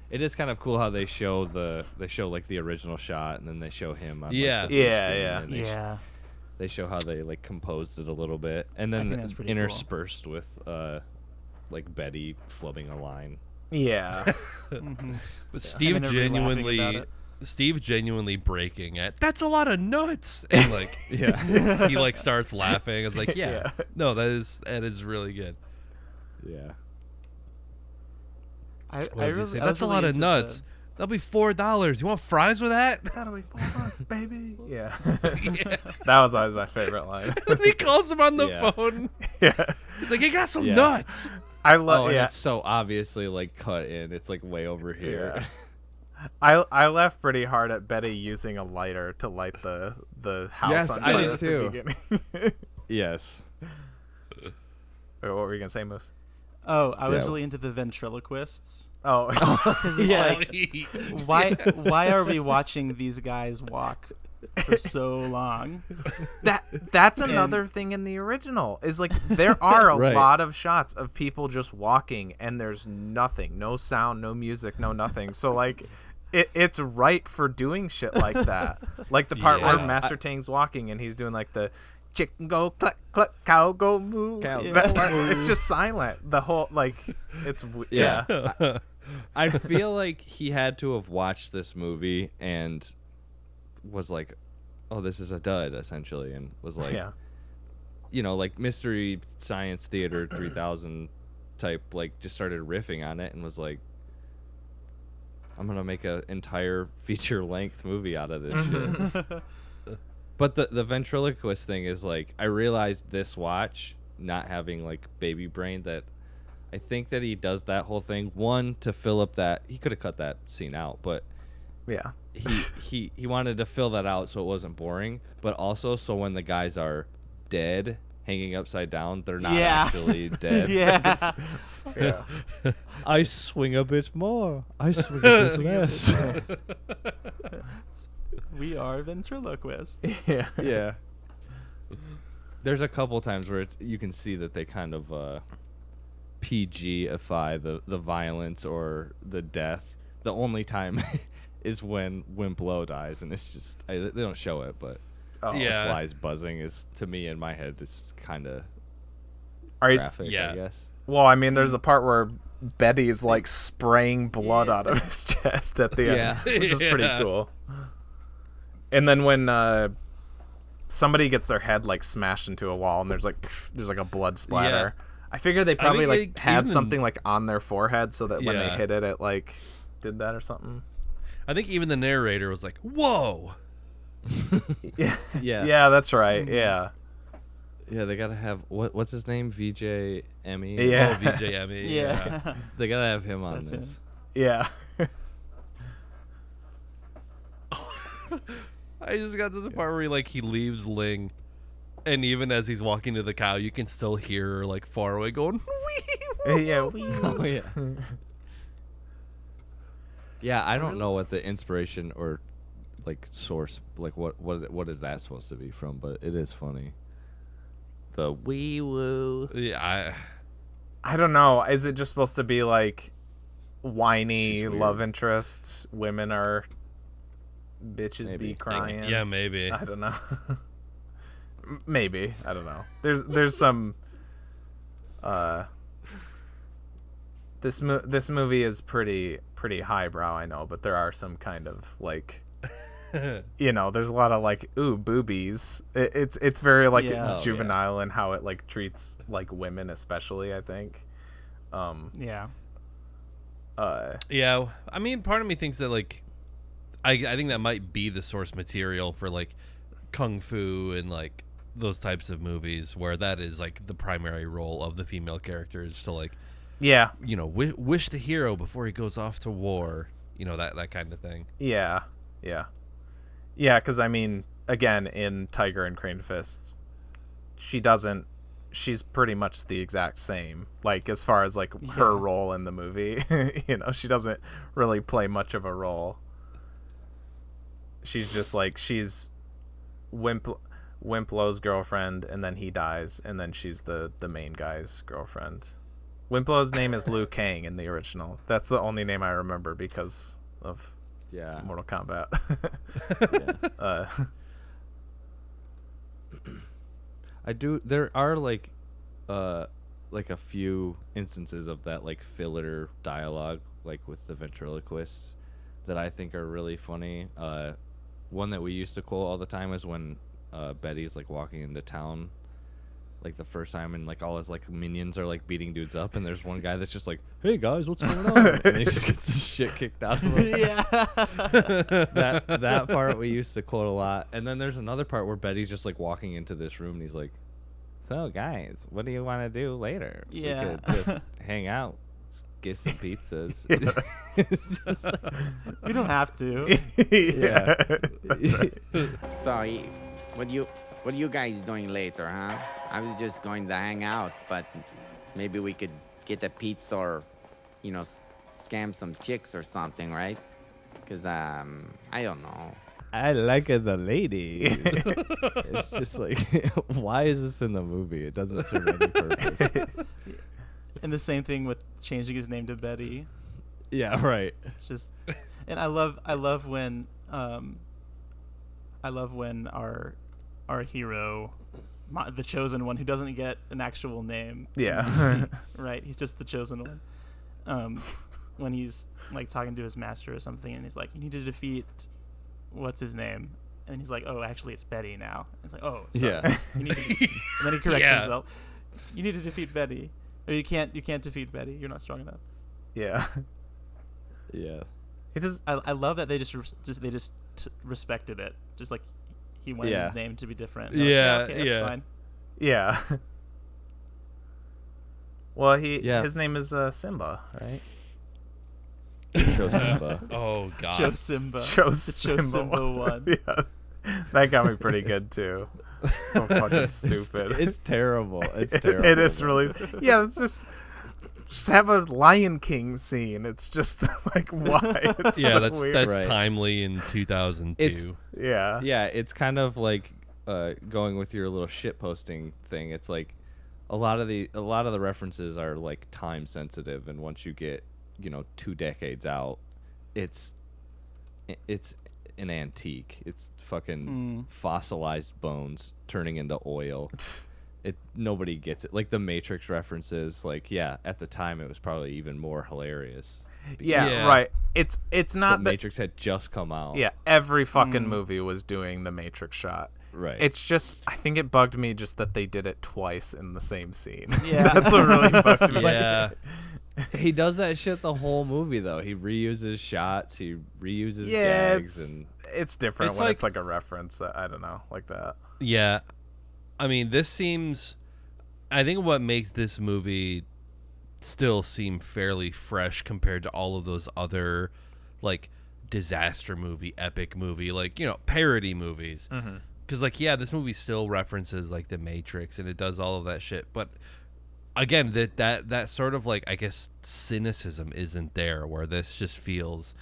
Speaker 3: it is kind of cool how they show like the original shot, and then they show him. On, like, They show how they like composed it a little bit, and then interspersed cool. with like Betty flubbing a line.
Speaker 2: Yeah.
Speaker 1: Mm-hmm. But Steve genuinely breaking it. That's a lot of nuts, and like he like starts laughing. It's like no, that is really good.
Speaker 3: Yeah.
Speaker 1: That's a lot of nuts. That'll be $4. You want fries with that?
Speaker 2: That'll be $4, baby. Yeah. That was always my favorite line.
Speaker 1: When he calls him on the phone.
Speaker 2: Yeah.
Speaker 1: He's like, you got some nuts.
Speaker 2: I love.
Speaker 3: And it's so obviously like cut in. It's like way over here.
Speaker 2: Yeah. I laughed pretty hard at Betty using a lighter to light the house.
Speaker 3: Yes,
Speaker 2: on
Speaker 3: I
Speaker 2: fire
Speaker 3: did
Speaker 2: at
Speaker 3: too.
Speaker 2: the beginning.
Speaker 3: Yes.
Speaker 2: Wait, what were you gonna say, Moose?
Speaker 4: Oh, I was really into the ventriloquists.
Speaker 2: Oh,
Speaker 4: because it's like, why are we watching these guys walk for so long?
Speaker 2: That's another thing in the original is like there are a lot of shots of people just walking and there's nothing, no sound, no music, no nothing. So like it's right for doing shit like that. Like the part where Master Tang's walking and he's doing like the chicken go cluck cluck, cow go moo. It's just silent. The whole like it's
Speaker 3: I feel like he had to have watched this movie and was like, oh, this is a dud, essentially, and was like, you know, like Mystery Science Theater 3000 type, like just started riffing on it and was like, I'm gonna make an entire feature-length movie out of this shit. But the ventriloquist thing is like, I realized this watch, not having like baby brain, that I think that he does that whole thing, one, to fill up that, he could have cut that scene out, but he wanted to fill that out so it wasn't boring, but also so when the guys are dead, hanging upside down, they're not actually dead. I swing a bit more. I swing a bit less.
Speaker 4: We are ventriloquists.
Speaker 3: Yeah. There's a couple times where you can see that they kind of PG-ify the violence or the death. The only time is when Wimplo dies, and it's just they don't show it, but the flies buzzing is, to me in my head, is kind of graphic, I guess.
Speaker 2: Well, I mean, there's the part where Betty's like spraying blood out of his chest at the end, which is pretty cool. And then when somebody gets their head like smashed into a wall and there's like a blood splatter. I figure they probably had something like on their forehead so that when they hit it, it like did that or something.
Speaker 1: I think even the narrator was like, "Whoa."
Speaker 2: Yeah, that's right. Yeah.
Speaker 3: Yeah, they gotta have what's his name? VJ Emmy.
Speaker 2: Yeah.
Speaker 1: Oh, VJ Emmy. Yeah.
Speaker 3: They gotta have him on this.
Speaker 2: Him. Yeah.
Speaker 1: I just got to the part where he leaves Ling, and even as he's walking to the cow, you can still hear her like far away going, wee, woo,
Speaker 2: yeah,
Speaker 3: wee. Oh yeah. Yeah, I don't know what the inspiration or like source, like what is that supposed to be from, but it is funny. The wee woo.
Speaker 1: Yeah,
Speaker 2: I don't know. Is it just supposed to be like whiny love interest? Women are bitches be crying.
Speaker 1: Yeah, maybe.
Speaker 2: I don't know. Maybe. I don't know. There's some this movie is pretty highbrow, I know, but there are some kind of like there's a lot of like boobies. It's very like juvenile in how it like treats like women, especially, I think.
Speaker 1: Yeah, I mean, part of me thinks that like I think that might be the source material for like kung fu and like those types of movies where that is like the primary role of the female characters to like wish the hero before he goes off to war, that kind of thing.
Speaker 2: Yeah, because I mean, again, in Tiger and Crane Fists, she's pretty much the exact same, like as far as like her role in the movie. She doesn't really play much of a role. She's just like, she's Wimplow's girlfriend, and then he dies, and then she's the main guy's girlfriend. Wimplow's name is Liu Kang in the original. That's the only name I remember because of Mortal Kombat.
Speaker 3: I do. There are like a few instances of that like filler dialogue, like with the ventriloquists, that I think are really funny. One that we used to quote all the time is when Betty's like walking into town, like the first time, and like all his like minions are like beating dudes up, and there's one guy that's just like, "Hey guys, what's going on?" And he just gets the shit kicked out of him.
Speaker 4: Yeah.
Speaker 3: that part we used to quote a lot. And then there's another part where Betty's just like walking into this room, and he's like, "So guys, what do you want to do later?
Speaker 4: Yeah.
Speaker 3: We could just hang out, get some pizzas." It's just like,
Speaker 4: you don't have to.
Speaker 3: Yeah.
Speaker 6: Sorry, what are you guys doing later, huh? I was just going to hang out, but maybe we could get a pizza or, scam some chicks or something, right? Because, I don't know.
Speaker 3: I like the ladies. It's just like, why is this in the movie? It doesn't serve any purpose.
Speaker 4: And the same thing with changing his name to Betty.
Speaker 3: Yeah, right.
Speaker 4: It's just, and I love when our hero, the chosen one, who doesn't get an actual name.
Speaker 2: Yeah.
Speaker 4: Right. He's just the chosen one. When he's like talking to his master or something, and he's like, "You need to defeat what's his name?" And he's like, "Oh, actually, it's Betty now." And it's like, "Oh, sorry.
Speaker 3: Yeah."
Speaker 4: You need to and then he corrects himself. You need to defeat Betty, or you can't defeat Betty. You're not strong enough.
Speaker 2: Yeah.
Speaker 3: Yeah.
Speaker 4: It just, I love that they just respected it. Just like he wanted his name to be different. Like, okay, that's fine.
Speaker 2: Yeah. Well, his name is Simba, right?
Speaker 3: Show Simba.
Speaker 1: Oh god.
Speaker 4: Show Simba.
Speaker 2: Show Simba
Speaker 4: one.
Speaker 2: Yeah. That got me pretty good too. So fucking stupid.
Speaker 3: It's terrible. It's terrible.
Speaker 2: It is really. Yeah, it's just have a Lion King scene. It's just like, why? It's so
Speaker 1: that's
Speaker 2: weird.
Speaker 1: that's timely in 2002.
Speaker 2: Yeah,
Speaker 3: it's kind of like going with your little shit posting thing. It's like a lot of the references are like time sensitive, and once you get 2 decades out, it's an antique. It's fucking fossilized bones turning into oil. Nobody gets it. Like the Matrix references, like, at the time it was probably even more hilarious.
Speaker 2: Yeah, right. It's not
Speaker 3: that Matrix had just come out.
Speaker 2: Yeah, every fucking movie was doing the Matrix shot.
Speaker 3: Right.
Speaker 2: It's just, I think it bugged me just that they did it twice in the same scene.
Speaker 4: Yeah.
Speaker 2: That's what really bugged me.
Speaker 1: Yeah.
Speaker 3: He does that shit the whole movie, though. He reuses shots. He reuses gags.
Speaker 2: It's different when it's like a reference that, I don't know, like that.
Speaker 1: Yeah. I mean, I think what makes this movie still seem fairly fresh compared to all of those other, like, disaster movie, epic movie, like, parody movies. Because, like, this movie still references, like, The Matrix, and it does all of that shit. But, again, that sort of, like, I guess, cynicism isn't there, where this just feels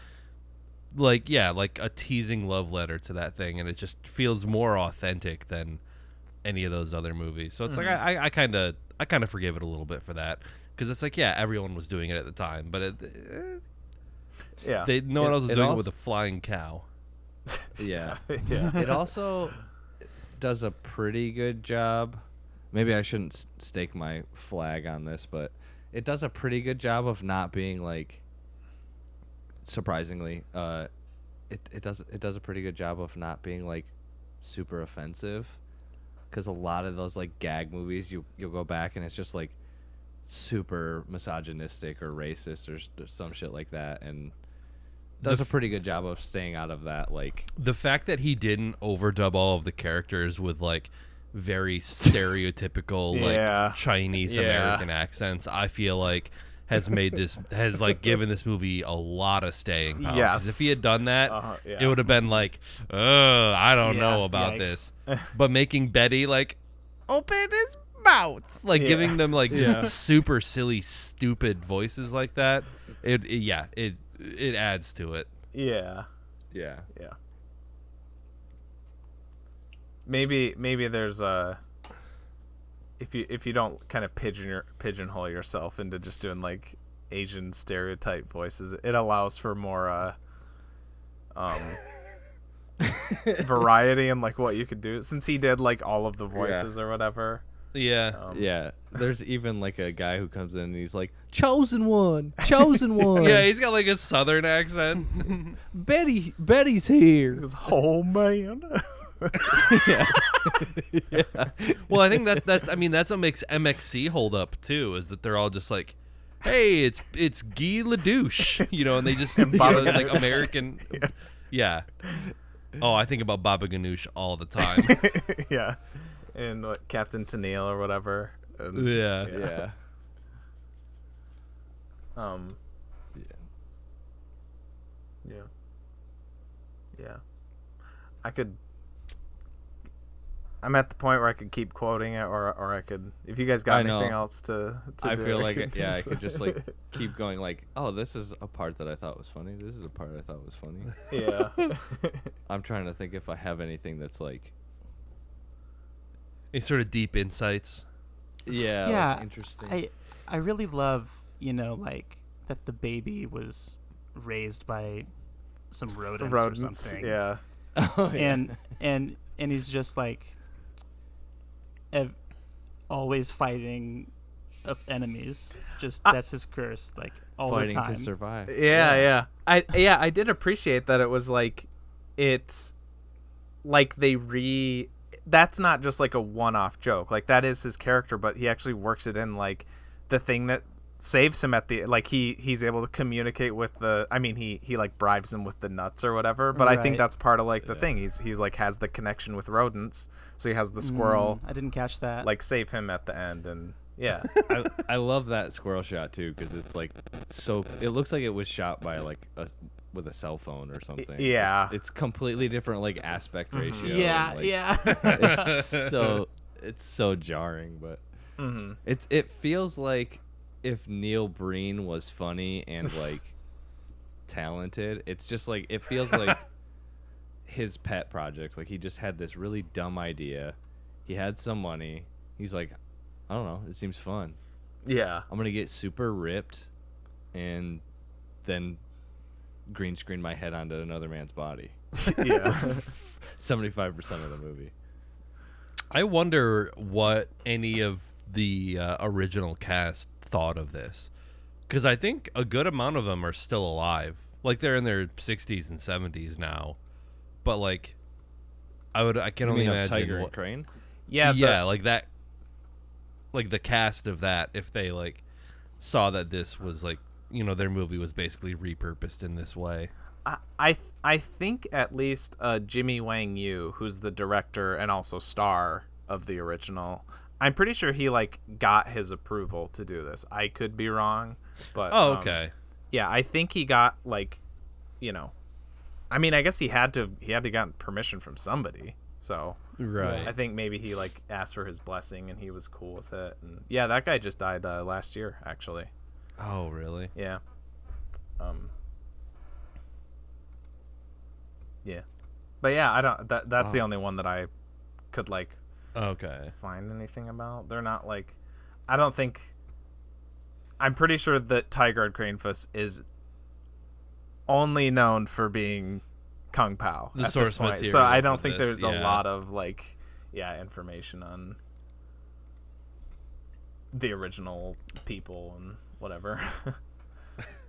Speaker 1: like a teasing love letter to that thing, and it just feels more authentic than any of those other movies. So it's like I kind of forgive it a little bit for that, because it's like, yeah, everyone was doing it at the time, but no one else was doing it with a flying cow.
Speaker 3: Yeah. It also does a pretty good job. Maybe I shouldn't stake my flag on this, but it does a pretty good job of not being like, surprisingly, it does a pretty good job of not being like super offensive, because a lot of those like gag movies, you'll go back and it's just like super misogynistic or racist or some shit like that, and does a pretty good job of staying out of that. Like,
Speaker 1: the fact that he didn't overdub all of the characters with like very stereotypical like Chinese American accents, I feel like has like given this movie a lot of staying power.
Speaker 2: Yes.
Speaker 1: 'Cause if he had done that, it would have been like, I don't know about this. But making Betty like open his mouth, like giving them like just super silly, stupid voices like that, it adds to it.
Speaker 2: Yeah. Maybe there's a, if you don't kind of pigeonhole yourself into just doing like Asian stereotype voices, it allows for more variety in like what you could do, since he did like all of the voices or whatever.
Speaker 3: There's even like a guy who comes in and he's like, chosen one.
Speaker 1: Yeah, he's got like a southern accent.
Speaker 3: Betty's here.
Speaker 2: His whole man.
Speaker 1: Well, I think that's what makes MXC hold up too, is that they're all just like, hey, it's Guy Ledouche, and they just it's like American. Oh, I think about Baba Ganoush all the time.
Speaker 2: And what, Captain Tennille or whatever.
Speaker 1: Yeah.
Speaker 2: I'm at the point where I could keep quoting it, or I could, if you guys got anything else to
Speaker 3: I
Speaker 2: do.
Speaker 3: feel like I could just like keep going like, oh, this is a part that I thought was funny. This is a part I thought was funny.
Speaker 2: Yeah.
Speaker 3: I'm trying to think if I have anything that's like
Speaker 1: any sort of deep insights.
Speaker 4: Yeah.
Speaker 3: Like, interesting.
Speaker 4: I really love, like that the baby was raised by some rodents or something.
Speaker 2: Yeah.
Speaker 4: And he's just like always fighting enemies. Just that's his curse, like all
Speaker 3: fighting
Speaker 4: the time.
Speaker 3: to survive.
Speaker 2: Yeah. I did appreciate that it was like, it's like that's not just like a one-off joke. Like, that is his character, but he actually works it in, like the thing that saves him at the, like, he's able to communicate with he like bribes him with the nuts or whatever, but I think that's part of like the thing. He's like has the connection with rodents, so he has the squirrel.
Speaker 4: I didn't catch that.
Speaker 2: Like, save him at the end, and
Speaker 3: I love that squirrel shot too, because it's like, so it looks like it was shot by like with a cell phone or something. It's completely different like aspect ratio. It's so jarring, but it feels like if Neil Breen was funny and like talented, it's just like, it feels like his pet project. Like, he just had this really dumb idea, he had some money, he's like, I don't know, it seems fun, I'm gonna get super ripped and then green screen my head onto another man's body. 75% of the movie.
Speaker 1: I wonder what any of the original cast thought of this, because I think a good amount of them are still alive. Like, they're in their 60s and 70s now, but like, I can only imagine
Speaker 3: Tiger and Crane.
Speaker 1: Like that, like the cast of that, if they like saw that this was like, their movie was basically repurposed in this way.
Speaker 2: I think at least Jimmy Wang Yu, who's the director and also star of the original, I'm pretty sure he like got his approval to do this. I could be wrong, but
Speaker 1: okay.
Speaker 2: I think he got like, I guess he had to get permission from somebody. So
Speaker 1: right.
Speaker 2: I think maybe he like asked for his blessing and he was cool with it. And that guy just died last year, actually.
Speaker 1: Oh, really?
Speaker 2: Yeah. Yeah, but yeah, I don't. That's the only one that I could like.
Speaker 1: Okay.
Speaker 2: Find anything about. They're not like. I don't think. I'm pretty sure that Tigard Cranefuss is only known for being Kung Pao
Speaker 1: The
Speaker 2: at
Speaker 1: source
Speaker 2: this point.
Speaker 1: material
Speaker 2: So I
Speaker 1: for
Speaker 2: don't think
Speaker 1: this,
Speaker 2: there's a lot of like, information on the original people and whatever.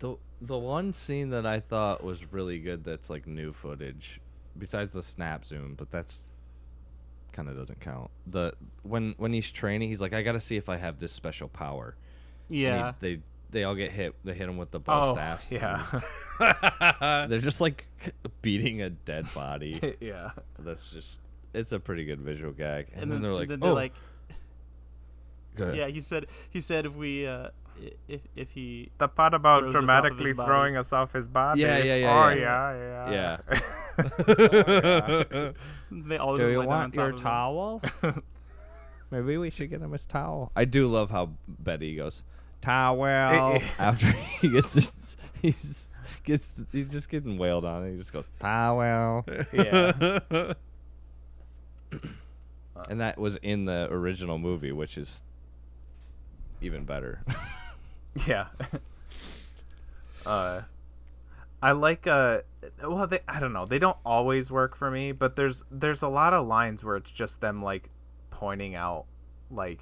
Speaker 3: The one scene that I thought was really good that's like new footage, besides the snap zoom, but that's kind of doesn't count. When he's training, he's like, I gotta see if I have this special power.
Speaker 4: Yeah.
Speaker 3: They all get hit. They hit him with the ball staffs.
Speaker 2: Yeah.
Speaker 3: They're just like beating a dead body.
Speaker 2: Yeah.
Speaker 3: That's just. It's a pretty good visual gag. And then
Speaker 4: they're
Speaker 3: they're
Speaker 4: like,
Speaker 3: Go ahead.
Speaker 4: yeah. He said if we if he
Speaker 2: The part about
Speaker 4: throws us off of
Speaker 2: dramatically
Speaker 4: his body.
Speaker 2: throwing us off his body.
Speaker 3: Yeah.
Speaker 2: Oh
Speaker 3: Yeah.
Speaker 4: they all
Speaker 3: Do
Speaker 4: just
Speaker 3: you
Speaker 4: lay down on
Speaker 3: want
Speaker 4: top
Speaker 3: your
Speaker 4: of him.
Speaker 3: towel? Maybe we should get him his towel. I do love how Betty goes towel after he gets this, he's just getting wailed on. He just goes towel.
Speaker 2: Yeah.
Speaker 3: And that was in the original movie, which is even better.
Speaker 2: Yeah. I like I don't know. They don't always work for me, but there's a lot of lines where it's just them like pointing out the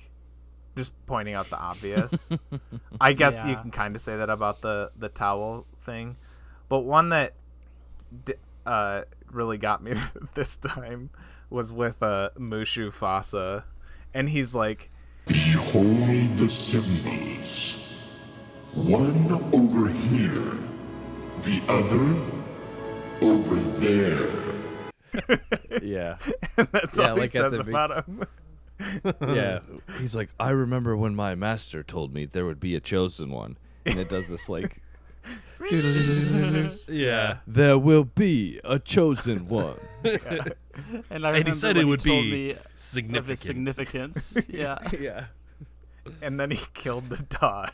Speaker 2: obvious. I guess you can kind of say that about the towel thing. But one that really got me this time was with Mushu Fasa, and he's like,
Speaker 8: behold the symbols. One over here, the other over there.
Speaker 3: Yeah.
Speaker 2: and that's all he
Speaker 3: like at
Speaker 2: says
Speaker 3: the
Speaker 2: about him.
Speaker 3: Yeah. He's like, I remember when my master told me there would be a chosen one. And it does this like
Speaker 1: Yeah.
Speaker 3: there will be a chosen one.
Speaker 4: And I remember
Speaker 1: he said
Speaker 4: when
Speaker 1: it would
Speaker 4: told
Speaker 1: be
Speaker 4: me of
Speaker 1: significant.
Speaker 4: its significance. Yeah.
Speaker 3: Yeah.
Speaker 2: And then he killed the dog.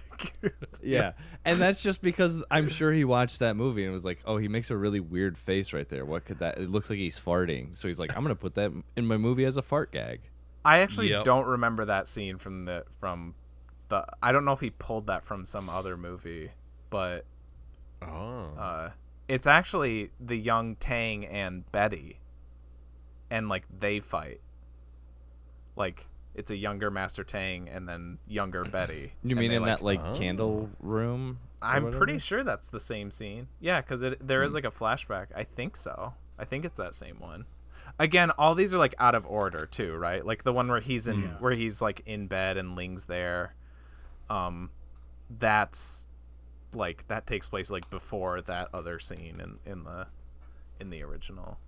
Speaker 3: Yeah. And that's just because I'm sure he watched that movie and was like, oh, he makes a really weird face right there. What could that? It looks like he's farting. So he's like, I'm going to put that in my movie as a fart gag.
Speaker 2: I actually
Speaker 1: Yep.
Speaker 2: don't remember that scene from the I don't know if he pulled that from some other movie, but it's actually the young Tang and Betty, and like they fight. Like it's a younger Master Tang and then younger Betty.
Speaker 3: You
Speaker 2: and
Speaker 3: mean
Speaker 2: they,
Speaker 3: in that like candle room? or
Speaker 2: I'm
Speaker 3: whatever?
Speaker 2: pretty sure that's the same scene. Yeah, because there is like a flashback. I think so. I think it's that same one. Again, all these are like out of order too, right? Like the one where he's where he's like in bed and Ling's there. That's like that takes place like before that other scene in the original.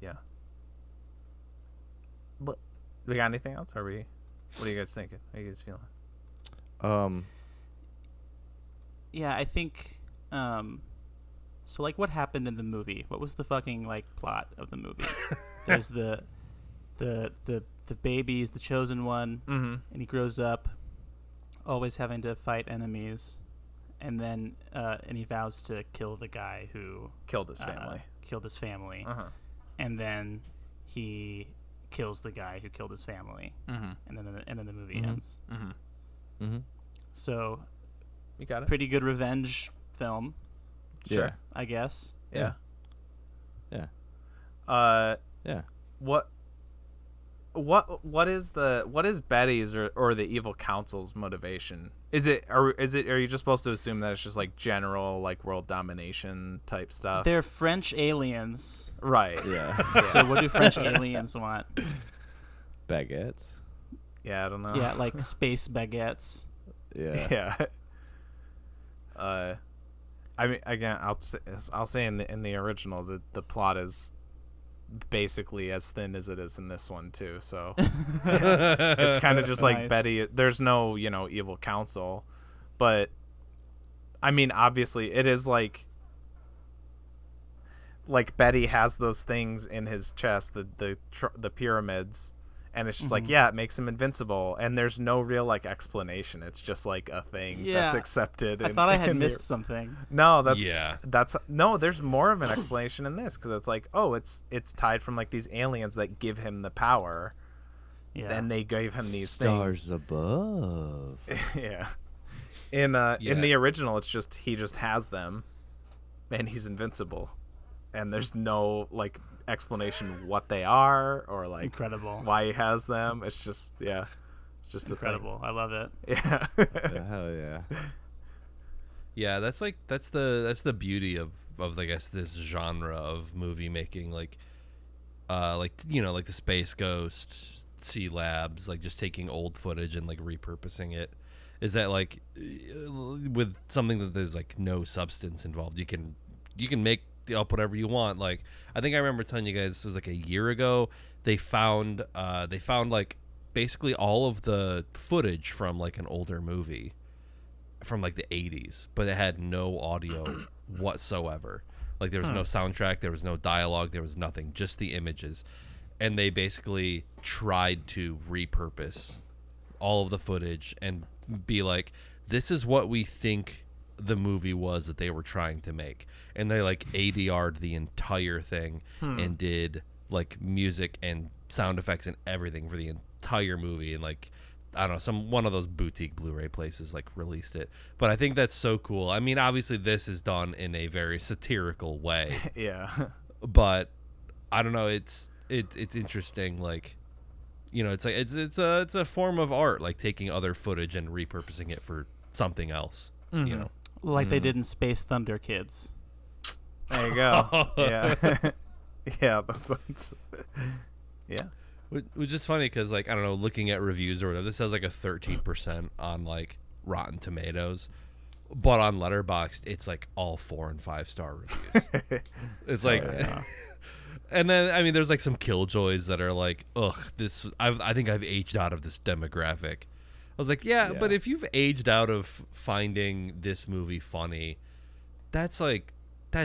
Speaker 2: Yeah. But we got anything else? What are you guys thinking? How are you guys feeling?
Speaker 4: Yeah, I think so like what happened in the movie? What was the fucking like plot of the movie? There's the baby is the chosen one, and he grows up always having to fight enemies, and then and he vows to kill the guy who
Speaker 2: Killed his family.
Speaker 4: And then he kills the guy who killed his family, and then the movie ends. So
Speaker 2: You got it.
Speaker 4: pretty good revenge film,
Speaker 2: Sure.
Speaker 4: I guess.
Speaker 2: Yeah.
Speaker 3: Yeah.
Speaker 2: Yeah. What is Betty's or the evil council's motivation? Are you just supposed to assume that it's just like general like world domination type stuff?
Speaker 4: They're French aliens.
Speaker 2: Right.
Speaker 3: Yeah.
Speaker 4: So what do French aliens want?
Speaker 3: Baguettes.
Speaker 2: Yeah, I don't know.
Speaker 4: Yeah, like space baguettes.
Speaker 3: Yeah.
Speaker 2: Yeah. I mean, again, I'll say in the original the plot is basically as thin as it is in this one too. So it's kind of just like
Speaker 4: Nice.
Speaker 2: Betty. There's no evil council, but I mean, obviously, it is like Betty has those things in his chest, the pyramids, And it's just like, yeah, it makes him invincible, and there's no real like explanation. It's just like a thing that's accepted.
Speaker 4: I thought I had missed something.
Speaker 2: No, that's no. There's more of an explanation in this because it's like, oh, it's tied from like these aliens that give him the power. Yeah. And they gave him these
Speaker 3: Stars
Speaker 2: things.
Speaker 3: above.
Speaker 2: Yeah. In the original, it's just he just has them, and he's invincible, and there's no like explanation what they are or like
Speaker 4: incredible
Speaker 2: why he has them. It's just it's just
Speaker 4: incredible. I love it.
Speaker 2: Yeah.
Speaker 3: Hell yeah.
Speaker 1: Yeah, that's the beauty of I guess this genre of movie making, like you know, like the Space Ghost, Sea Labs, like just taking old footage and like repurposing it. Is that like with something that there's like no substance involved, you can make up whatever you want. Like I think I remember telling you guys it was like a year ago they found like basically all of the footage from like an older movie from like the 80s, but it had no audio whatsoever. Like there was no soundtrack, there was no dialogue, there was nothing, just the images. And they basically tried to repurpose all of the footage and be like, this is what we think the movie was that they were trying to make. And they like ADR'd the entire thing and did like music and sound effects and everything for the entire movie. And like, I don't know, one of those boutique Blu-ray places like released it. But I think that's so cool. I mean, obviously this is done in a very satirical way.
Speaker 2: Yeah.
Speaker 1: But I don't know, it's interesting, like, you know, it's like it's a form of art, like taking other footage and repurposing it for something else. You know,
Speaker 4: like they did in Space Thunder Kids.
Speaker 2: There you go. Yeah. Yeah, that's yeah.
Speaker 1: Which is funny because, like, I don't know, looking at reviews or whatever, this has like a 13% on like Rotten Tomatoes, but on Letterboxd it's like all 4 and 5 star reviews. It's like. And then, I mean, there's like some killjoys that are like, ugh, I think I've aged out of this demographic. I was like, yeah, but if you've aged out of finding this movie funny, that's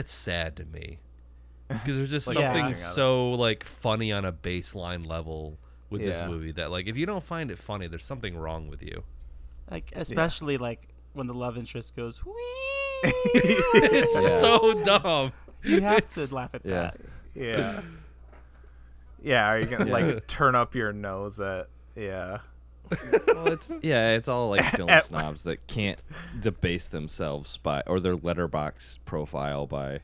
Speaker 1: sad to me. Because there's just something so like funny on a baseline level with this movie that, like, if you don't find it funny, there's something wrong with you.
Speaker 4: Like, especially like when the love interest goes, wee.
Speaker 1: It's so dumb.
Speaker 4: You have to laugh at that.
Speaker 2: Yeah. Yeah, are you gonna like turn up your nose at
Speaker 3: Well, it's all like film snobs that can't debase themselves or their Letterboxd profile by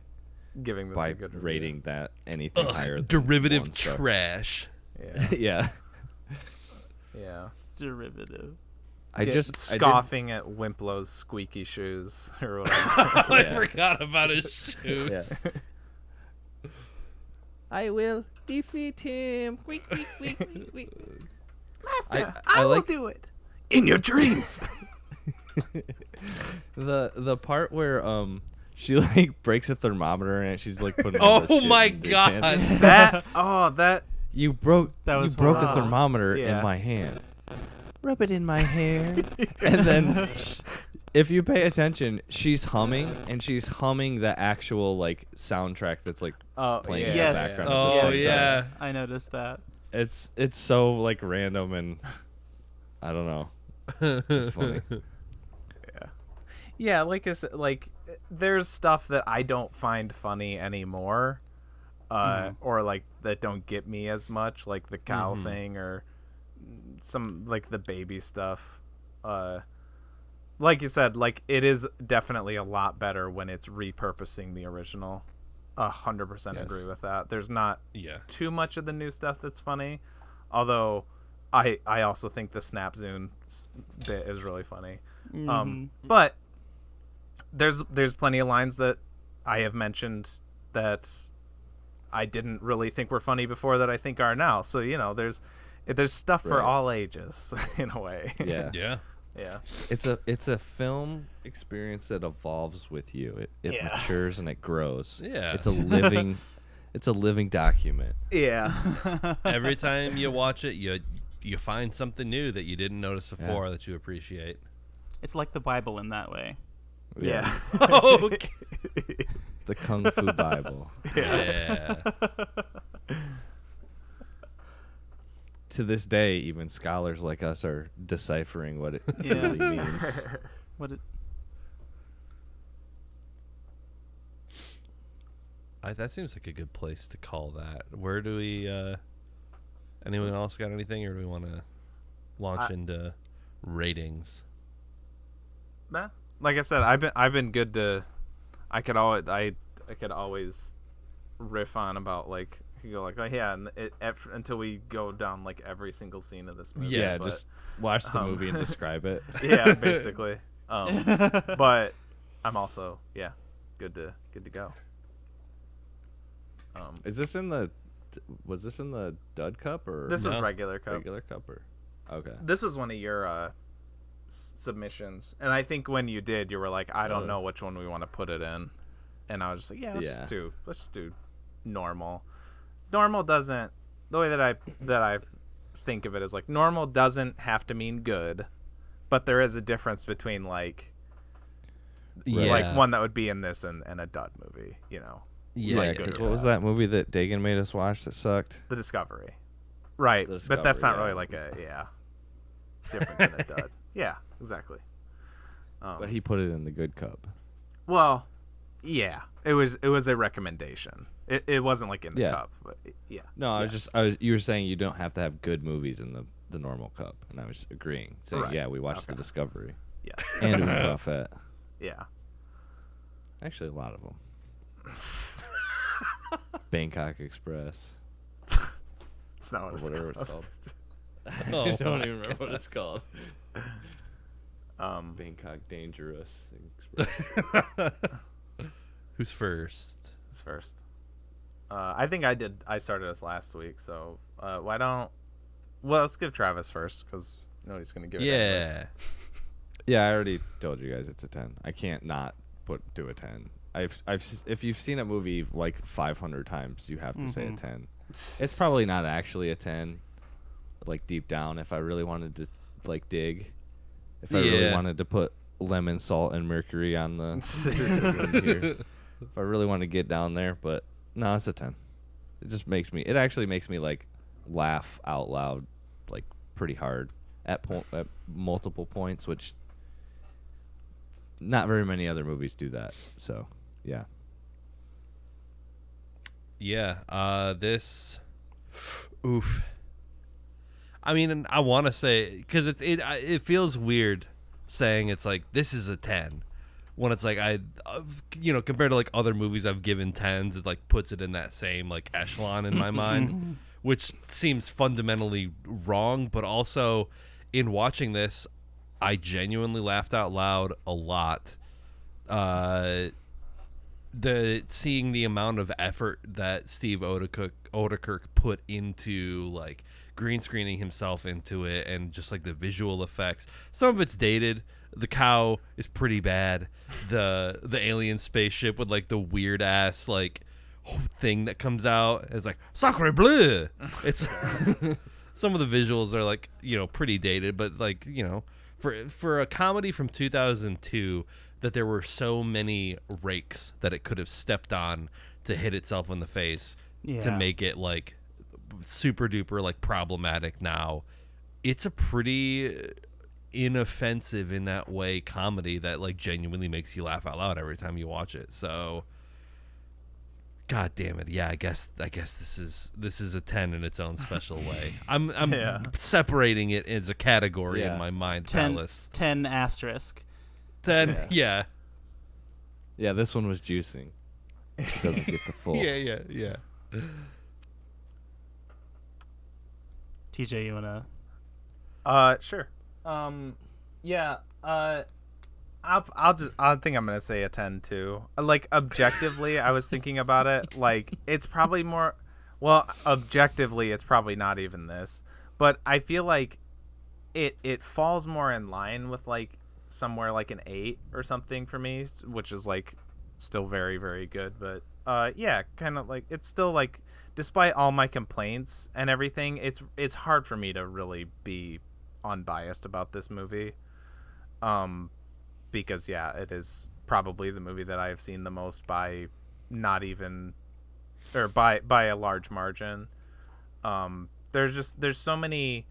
Speaker 2: giving this a good review.
Speaker 3: Rating that anything higher than
Speaker 1: derivative trash.
Speaker 2: Yeah.
Speaker 3: Yeah.
Speaker 4: Derivative.
Speaker 3: I just
Speaker 2: scoffing at Wimplow's squeaky shoes or whatever.
Speaker 1: I forgot about his shoes.
Speaker 3: Yeah. I will defeat him.
Speaker 2: Master, I will do it in your dreams.
Speaker 3: The part where she like breaks a thermometer and she's like putting. Oh
Speaker 1: my god!
Speaker 2: that
Speaker 3: you broke a thermometer
Speaker 2: Yeah.
Speaker 3: in my hand. Rub it in my hair, and then. If you pay attention, she's humming, and she's humming the actual like soundtrack that's like playing in the background.
Speaker 1: Oh yeah,
Speaker 4: I noticed that.
Speaker 3: It's so like random, and I don't know. It's funny.
Speaker 2: Yeah. Like I said, like there's stuff that I don't find funny anymore, or like that don't get me as much, like the cow thing or some like the baby stuff. Like you said, like it is definitely a lot better when it's repurposing the original. 100% agree with that. There's not too much of the new stuff that's funny, although I also think the Snap Zune bit is really funny. But there's plenty of lines that I have mentioned that I didn't really think were funny before that I think are now. So, you know, there's stuff for all ages in a way.
Speaker 3: Yeah. It's a film experience that evolves with you. It matures and it grows.
Speaker 1: Yeah.
Speaker 3: It's a living document.
Speaker 2: Yeah.
Speaker 1: Every time you watch it, you find something new that you didn't notice before that you appreciate.
Speaker 4: It's like the Bible in that way.
Speaker 2: Yeah.
Speaker 1: Okay.
Speaker 3: The Kung Fu Bible.
Speaker 1: Yeah.
Speaker 3: to this day, even scholars like us are deciphering what it really means.
Speaker 4: What it?
Speaker 1: That seems like a good place to call that. Where do we? Anyone else got anything, or do we want to launch into ratings?
Speaker 2: Nah. Like I said, I've been good to. I could always riff on about like you go like, oh yeah, and until we go down like every single scene of this movie.
Speaker 3: Yeah, just watch the movie and describe it.
Speaker 2: Yeah, basically. But I'm also good to go.
Speaker 3: Is this in the? Was this in the dud cup or?
Speaker 2: This was regular cup.
Speaker 3: Regular cup or? Okay.
Speaker 2: This was one of your submissions, and I think when you did, you were like, I don't know which one we want to put it in, and I was just like, let's do normal. Normal doesn't, the way that I think of it is like normal doesn't have to mean good, but there is a difference between like one that would be in this and a dud movie, you know.
Speaker 3: Yeah, because what was that movie that Dagan made us watch that sucked?
Speaker 2: The Discovery. Right, but that's not really like a different than a dud. Yeah, exactly.
Speaker 3: But he put it in the good cup.
Speaker 2: Well, yeah, it was a recommendation. It wasn't like in the cup, but yeah.
Speaker 3: No, you were saying you don't have to have good movies in the normal cup, and I was agreeing, saying we watched the Discovery.
Speaker 2: Yeah,
Speaker 3: and Buffett.
Speaker 2: Yeah,
Speaker 3: actually a lot of them. Bangkok Express.
Speaker 2: It's not what
Speaker 3: whatever it's
Speaker 2: called.
Speaker 3: I don't even remember what it's called. Bangkok Dangerous Express.
Speaker 1: Who's first?
Speaker 2: Who's first? I think I started us last week, so why don't? Well, let's give Travis first because nobody's gonna give it.
Speaker 1: Yeah.
Speaker 3: Yeah, I already told you guys it's a 10. I can't not do a 10. If you've seen a movie like 500 times, you have to say a 10. It's probably not actually a 10, like deep down. If I really wanted to like dig, if I really wanted to put lemon, salt, and mercury on the here, if I really want to get down there, but no, it's a 10. It actually makes me like laugh out loud, like pretty hard at multiple points, which not very many other movies do that. So, yeah.
Speaker 1: Yeah, this oof. I mean, I want to say cuz it feels weird saying it's like this is a 10 when it's like compared to like other movies I've given 10s, it like puts it in that same like echelon in my mind, which seems fundamentally wrong, but also in watching this I genuinely laughed out loud a lot. Seeing the amount of effort that Steve Odekerk put into like green screening himself into it, and just like the visual effects. Some of it's dated. The cow is pretty bad. The alien spaceship with like the weird ass like thing that comes out is like sacre bleu. It's some of the visuals are like pretty dated, but like for a comedy from 2002. That there were so many rakes that it could have stepped on to hit itself in the face to make it like super duper like problematic now. It's a pretty inoffensive in that way comedy that like genuinely makes you laugh out loud every time you watch it. So God damn it. Yeah, I guess this is a 10 in its own special way. I'm separating it as a category in my mind.
Speaker 4: 10 asterisk.
Speaker 1: 10, yeah.
Speaker 3: Yeah, this one was juicing. It doesn't get the full.
Speaker 1: Yeah.
Speaker 4: TJ, you wanna?
Speaker 2: Sure. I think I'm gonna say a 10 too. Like objectively, I was thinking about it. Like it's probably more. Well, objectively, it's probably not even this. But I feel like it falls more in line with like somewhere like an 8 or something for me, which is like still very, very good. But kind of like it's still like, despite all my complaints and everything, it's hard for me to really be unbiased about this movie. Because it is probably the movie that I have seen the most by not even, or by a large margin. there's so many.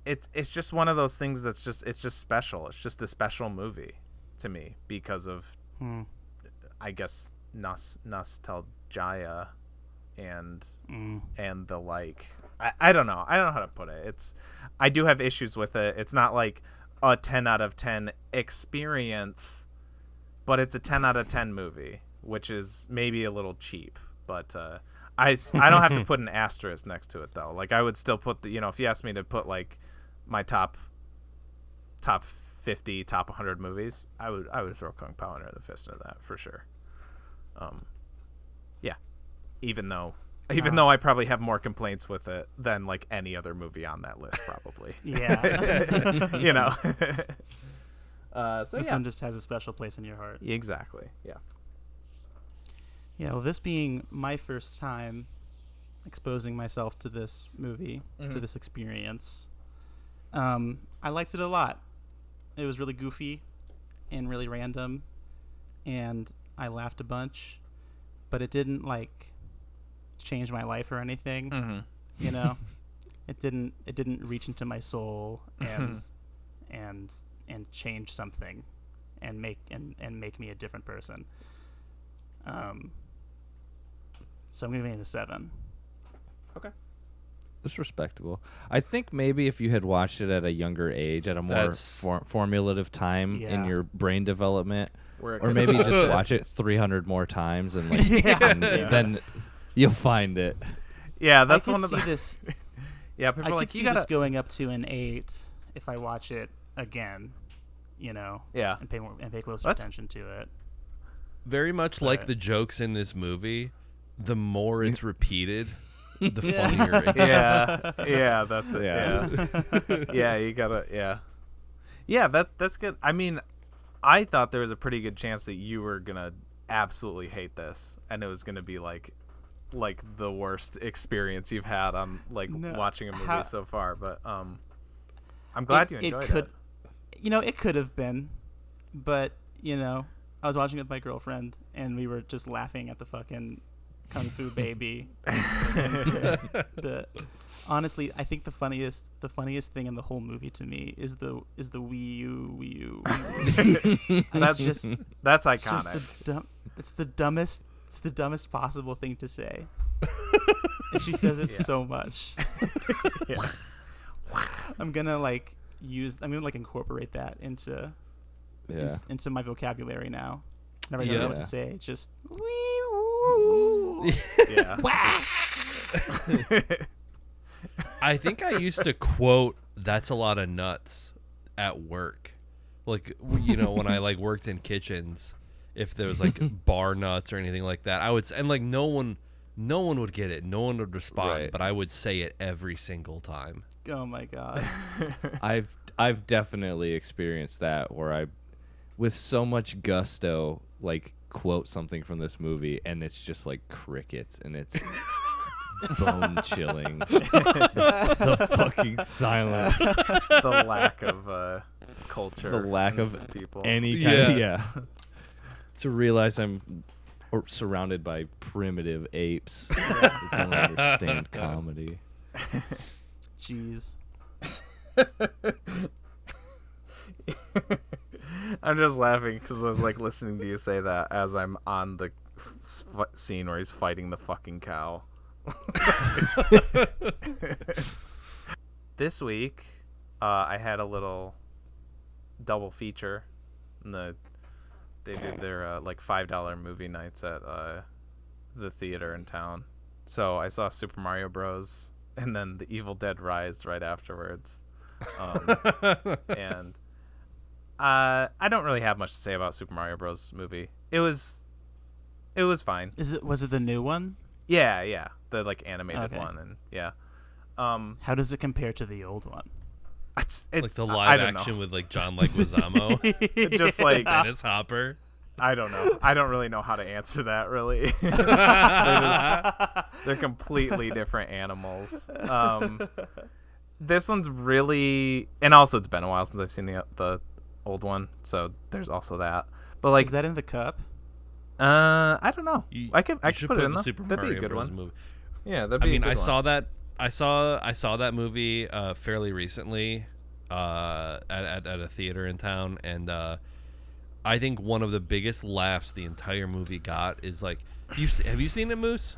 Speaker 2: It's just one of those things it's just special. It's just a special movie to me because of, I guess, nostalgia and the like. I don't know. I don't know how to put it. I do have issues with it. It's not like a 10 out of 10 experience, but it's a 10 out of 10 movie, which is maybe a little cheap. But I don't have to put an asterisk next to it though. Like I would still put if you asked me to put like my top 50, top 100 movies, I would throw Kung Pao under the fist into that for sure. Yeah, even though I probably have more complaints with it than like any other movie on that list, probably.
Speaker 4: Yeah.
Speaker 2: So
Speaker 4: this one just has a special place in your heart.
Speaker 2: Exactly. Yeah.
Speaker 4: Yeah. Well, this being my first time exposing myself to this movie, to this experience, I liked it a lot. It was really goofy and really random, and I laughed a bunch, but it didn't like change my life or anything. It didn't reach into my soul and change something and make me a different person. So I'm giving it a 7.
Speaker 2: Okay.
Speaker 3: It's respectable. I think maybe if you had watched it at a younger age, at a more formulative time in your brain development, or maybe just watch it 300 more times and then you'll find it.
Speaker 2: Yeah, that's one of
Speaker 4: the. This,
Speaker 2: yeah, people
Speaker 4: I
Speaker 2: are
Speaker 4: could see this going up to an 8 if I watch it again.
Speaker 2: Yeah,
Speaker 4: and pay closer attention to it.
Speaker 1: Very much like the jokes in this movie, the more it's repeated, the funnier it gets.
Speaker 2: Yeah, that's it. Yeah, you gotta. Yeah, that's good. I mean, I thought there was a pretty good chance that you were gonna absolutely hate this, and it was gonna be like the worst experience you've had on watching a movie so far. But I'm glad you enjoyed it.
Speaker 4: It could have been, but I was watching it with my girlfriend, and we were just laughing at the fucking Kung Fu baby. Honestly, I think the funniest thing in the whole movie to me is the WEEEWOOOOO're.
Speaker 2: That's iconic.
Speaker 4: It's the dumbest possible thing to say, and she says it so much. I'm gonna incorporate that into my vocabulary now. Never know what to say. It's just
Speaker 1: I think I used to quote "That's a lot of nuts" at work, when I worked in kitchens. If there was bar nuts or anything like that, I would say, and no one would get it, no one would respond, but I would say it every single time.
Speaker 4: Oh my god.
Speaker 3: I've definitely experienced that where I, with so much gusto, quote something from this movie, and it's just crickets, and it's bone chilling. The fucking silence,
Speaker 2: the lack of culture,
Speaker 3: the lack of
Speaker 2: people,
Speaker 3: any kind of to realize I'm surrounded by primitive apes that don't understand comedy.
Speaker 4: Jeez.
Speaker 2: I'm just laughing because I was listening to you say that as I'm on the scene where he's fighting the fucking cow. This week, I had a little double feature. They did their $5 movie nights at the theater in town. So I saw Super Mario Bros. And then The Evil Dead Rise right afterwards. And I don't really have much to say about Super Mario Bros. Movie. It was fine.
Speaker 4: Was it the new one?
Speaker 2: Yeah, the animated one, and
Speaker 4: how does it compare to the old one?
Speaker 2: It's
Speaker 1: the live action with John Leguizamo,
Speaker 2: just
Speaker 1: Dennis Hopper.
Speaker 2: I don't know. I don't really know how to answer that. Really, they're completely different animals. This one's really, and also it's been a while since I've seen the old one, so there's also that. But
Speaker 4: is that in the cup?
Speaker 2: I don't know. I could put it in
Speaker 1: the
Speaker 2: the
Speaker 1: Super
Speaker 2: that'd
Speaker 1: Mario
Speaker 2: be a good
Speaker 1: Bros.
Speaker 2: one.
Speaker 1: Movie.
Speaker 2: Yeah, that'd be.
Speaker 1: I mean,
Speaker 2: a good
Speaker 1: saw
Speaker 2: one.
Speaker 1: that. I saw that movie fairly recently at a theater in town, and I think one of the biggest laughs the entire movie got is like, have you seen it, Moose?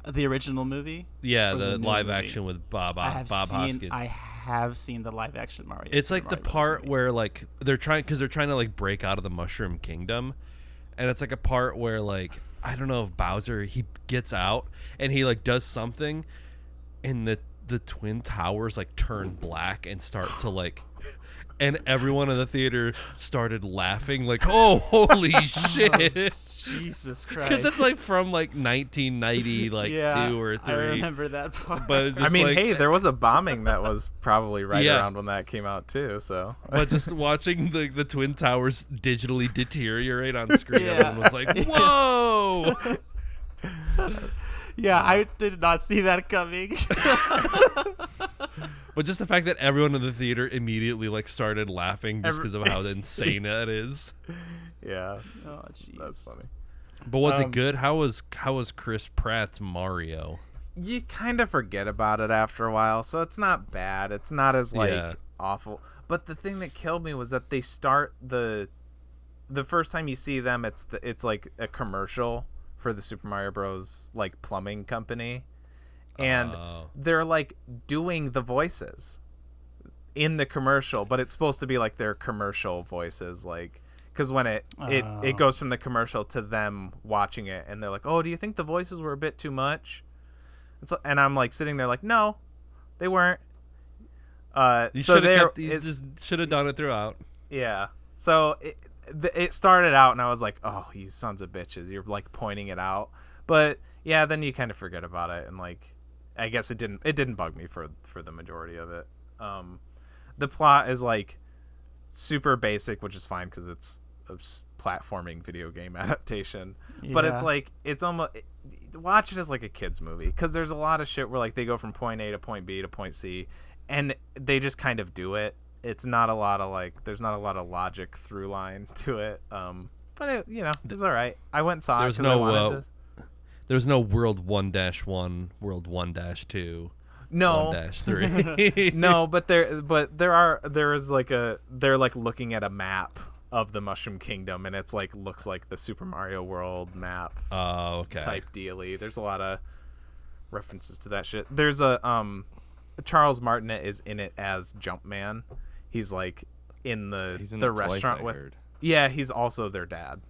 Speaker 4: The original movie?
Speaker 1: Yeah,
Speaker 4: Or
Speaker 1: the
Speaker 4: new
Speaker 1: live
Speaker 4: movie?
Speaker 1: action with Bob
Speaker 4: I
Speaker 1: Hoskins.
Speaker 4: have seen the live action Mario.
Speaker 1: It's like the
Speaker 4: Mario Brothers
Speaker 1: part
Speaker 4: movie.
Speaker 1: where like they're trying to like break out of the Mushroom Kingdom, and it's like a part where like I don't know if Bowser he gets out and he like does something, and the Twin Towers like turn black and start to like. And everyone in the theater started laughing, like, "Oh, holy shit!"
Speaker 4: Jesus Christ!
Speaker 1: Because it's like from like 1990, like 2 or 3.
Speaker 4: I remember that part.
Speaker 1: But
Speaker 2: I mean,
Speaker 1: like,
Speaker 2: hey, there was a bombing that was probably right
Speaker 1: Yeah.
Speaker 2: around when that came out too. So,
Speaker 1: but just watching the Twin Towers digitally deteriorate on screen,
Speaker 4: Yeah.
Speaker 1: everyone was like, "Whoa!"
Speaker 4: Yeah, I did not see that coming.
Speaker 1: But just the fact that everyone in the theater immediately like started laughing just because of how insane that is.
Speaker 2: yeah,
Speaker 4: Oh, jeez.
Speaker 2: that's funny.
Speaker 1: But was it good? How was Chris Pratt's Mario?
Speaker 2: You kind of forget about it after a while, so it's not bad. It's not as like
Speaker 1: Yeah.
Speaker 2: awful. But the thing that killed me was that they start the first time you see them, it's like a commercial for the Super Mario Bros. Like plumbing company, and they're like doing the voices in the commercial, but it's supposed to be like their commercial voices, like because when it goes from the commercial to them watching it, and they're like, "Oh, do you think the voices were a bit too much?" And I'm like sitting there like, "No, they weren't."
Speaker 1: You
Speaker 2: So
Speaker 1: just should have done it throughout.
Speaker 2: yeah. So it started out, and I was like, "Oh, you sons of bitches! You're like pointing it out." But yeah, then you kind of forget about it, and like, I guess it didn't bug me for the majority of it. The plot is like super basic, which is fine because it's a platforming video game adaptation. But it's
Speaker 4: Yeah.
Speaker 2: like it's almost watch it as like a kids movie because there's a lot of shit where like they go from point A to point B to point C, and they just kind of do it. It's not a lot of like there's not a lot of logic through line to it. But it, it's all right. I went and saw it
Speaker 1: There's
Speaker 2: 'cause I
Speaker 1: no
Speaker 2: wanted to.
Speaker 1: there's no World 1-1, World 1-2,
Speaker 2: No,
Speaker 1: 1-3.
Speaker 2: no, but they're like looking at a map of the Mushroom Kingdom, and it's like looks like the Super Mario World map
Speaker 1: Oh, okay.
Speaker 2: type dealy. There's a lot of references to that shit. There's a Charles Martinet is in it as Jumpman. He's like in
Speaker 3: He's in
Speaker 2: the
Speaker 3: it twice,
Speaker 2: restaurant
Speaker 3: I
Speaker 2: with.
Speaker 3: heard.
Speaker 2: Yeah, he's also their dad.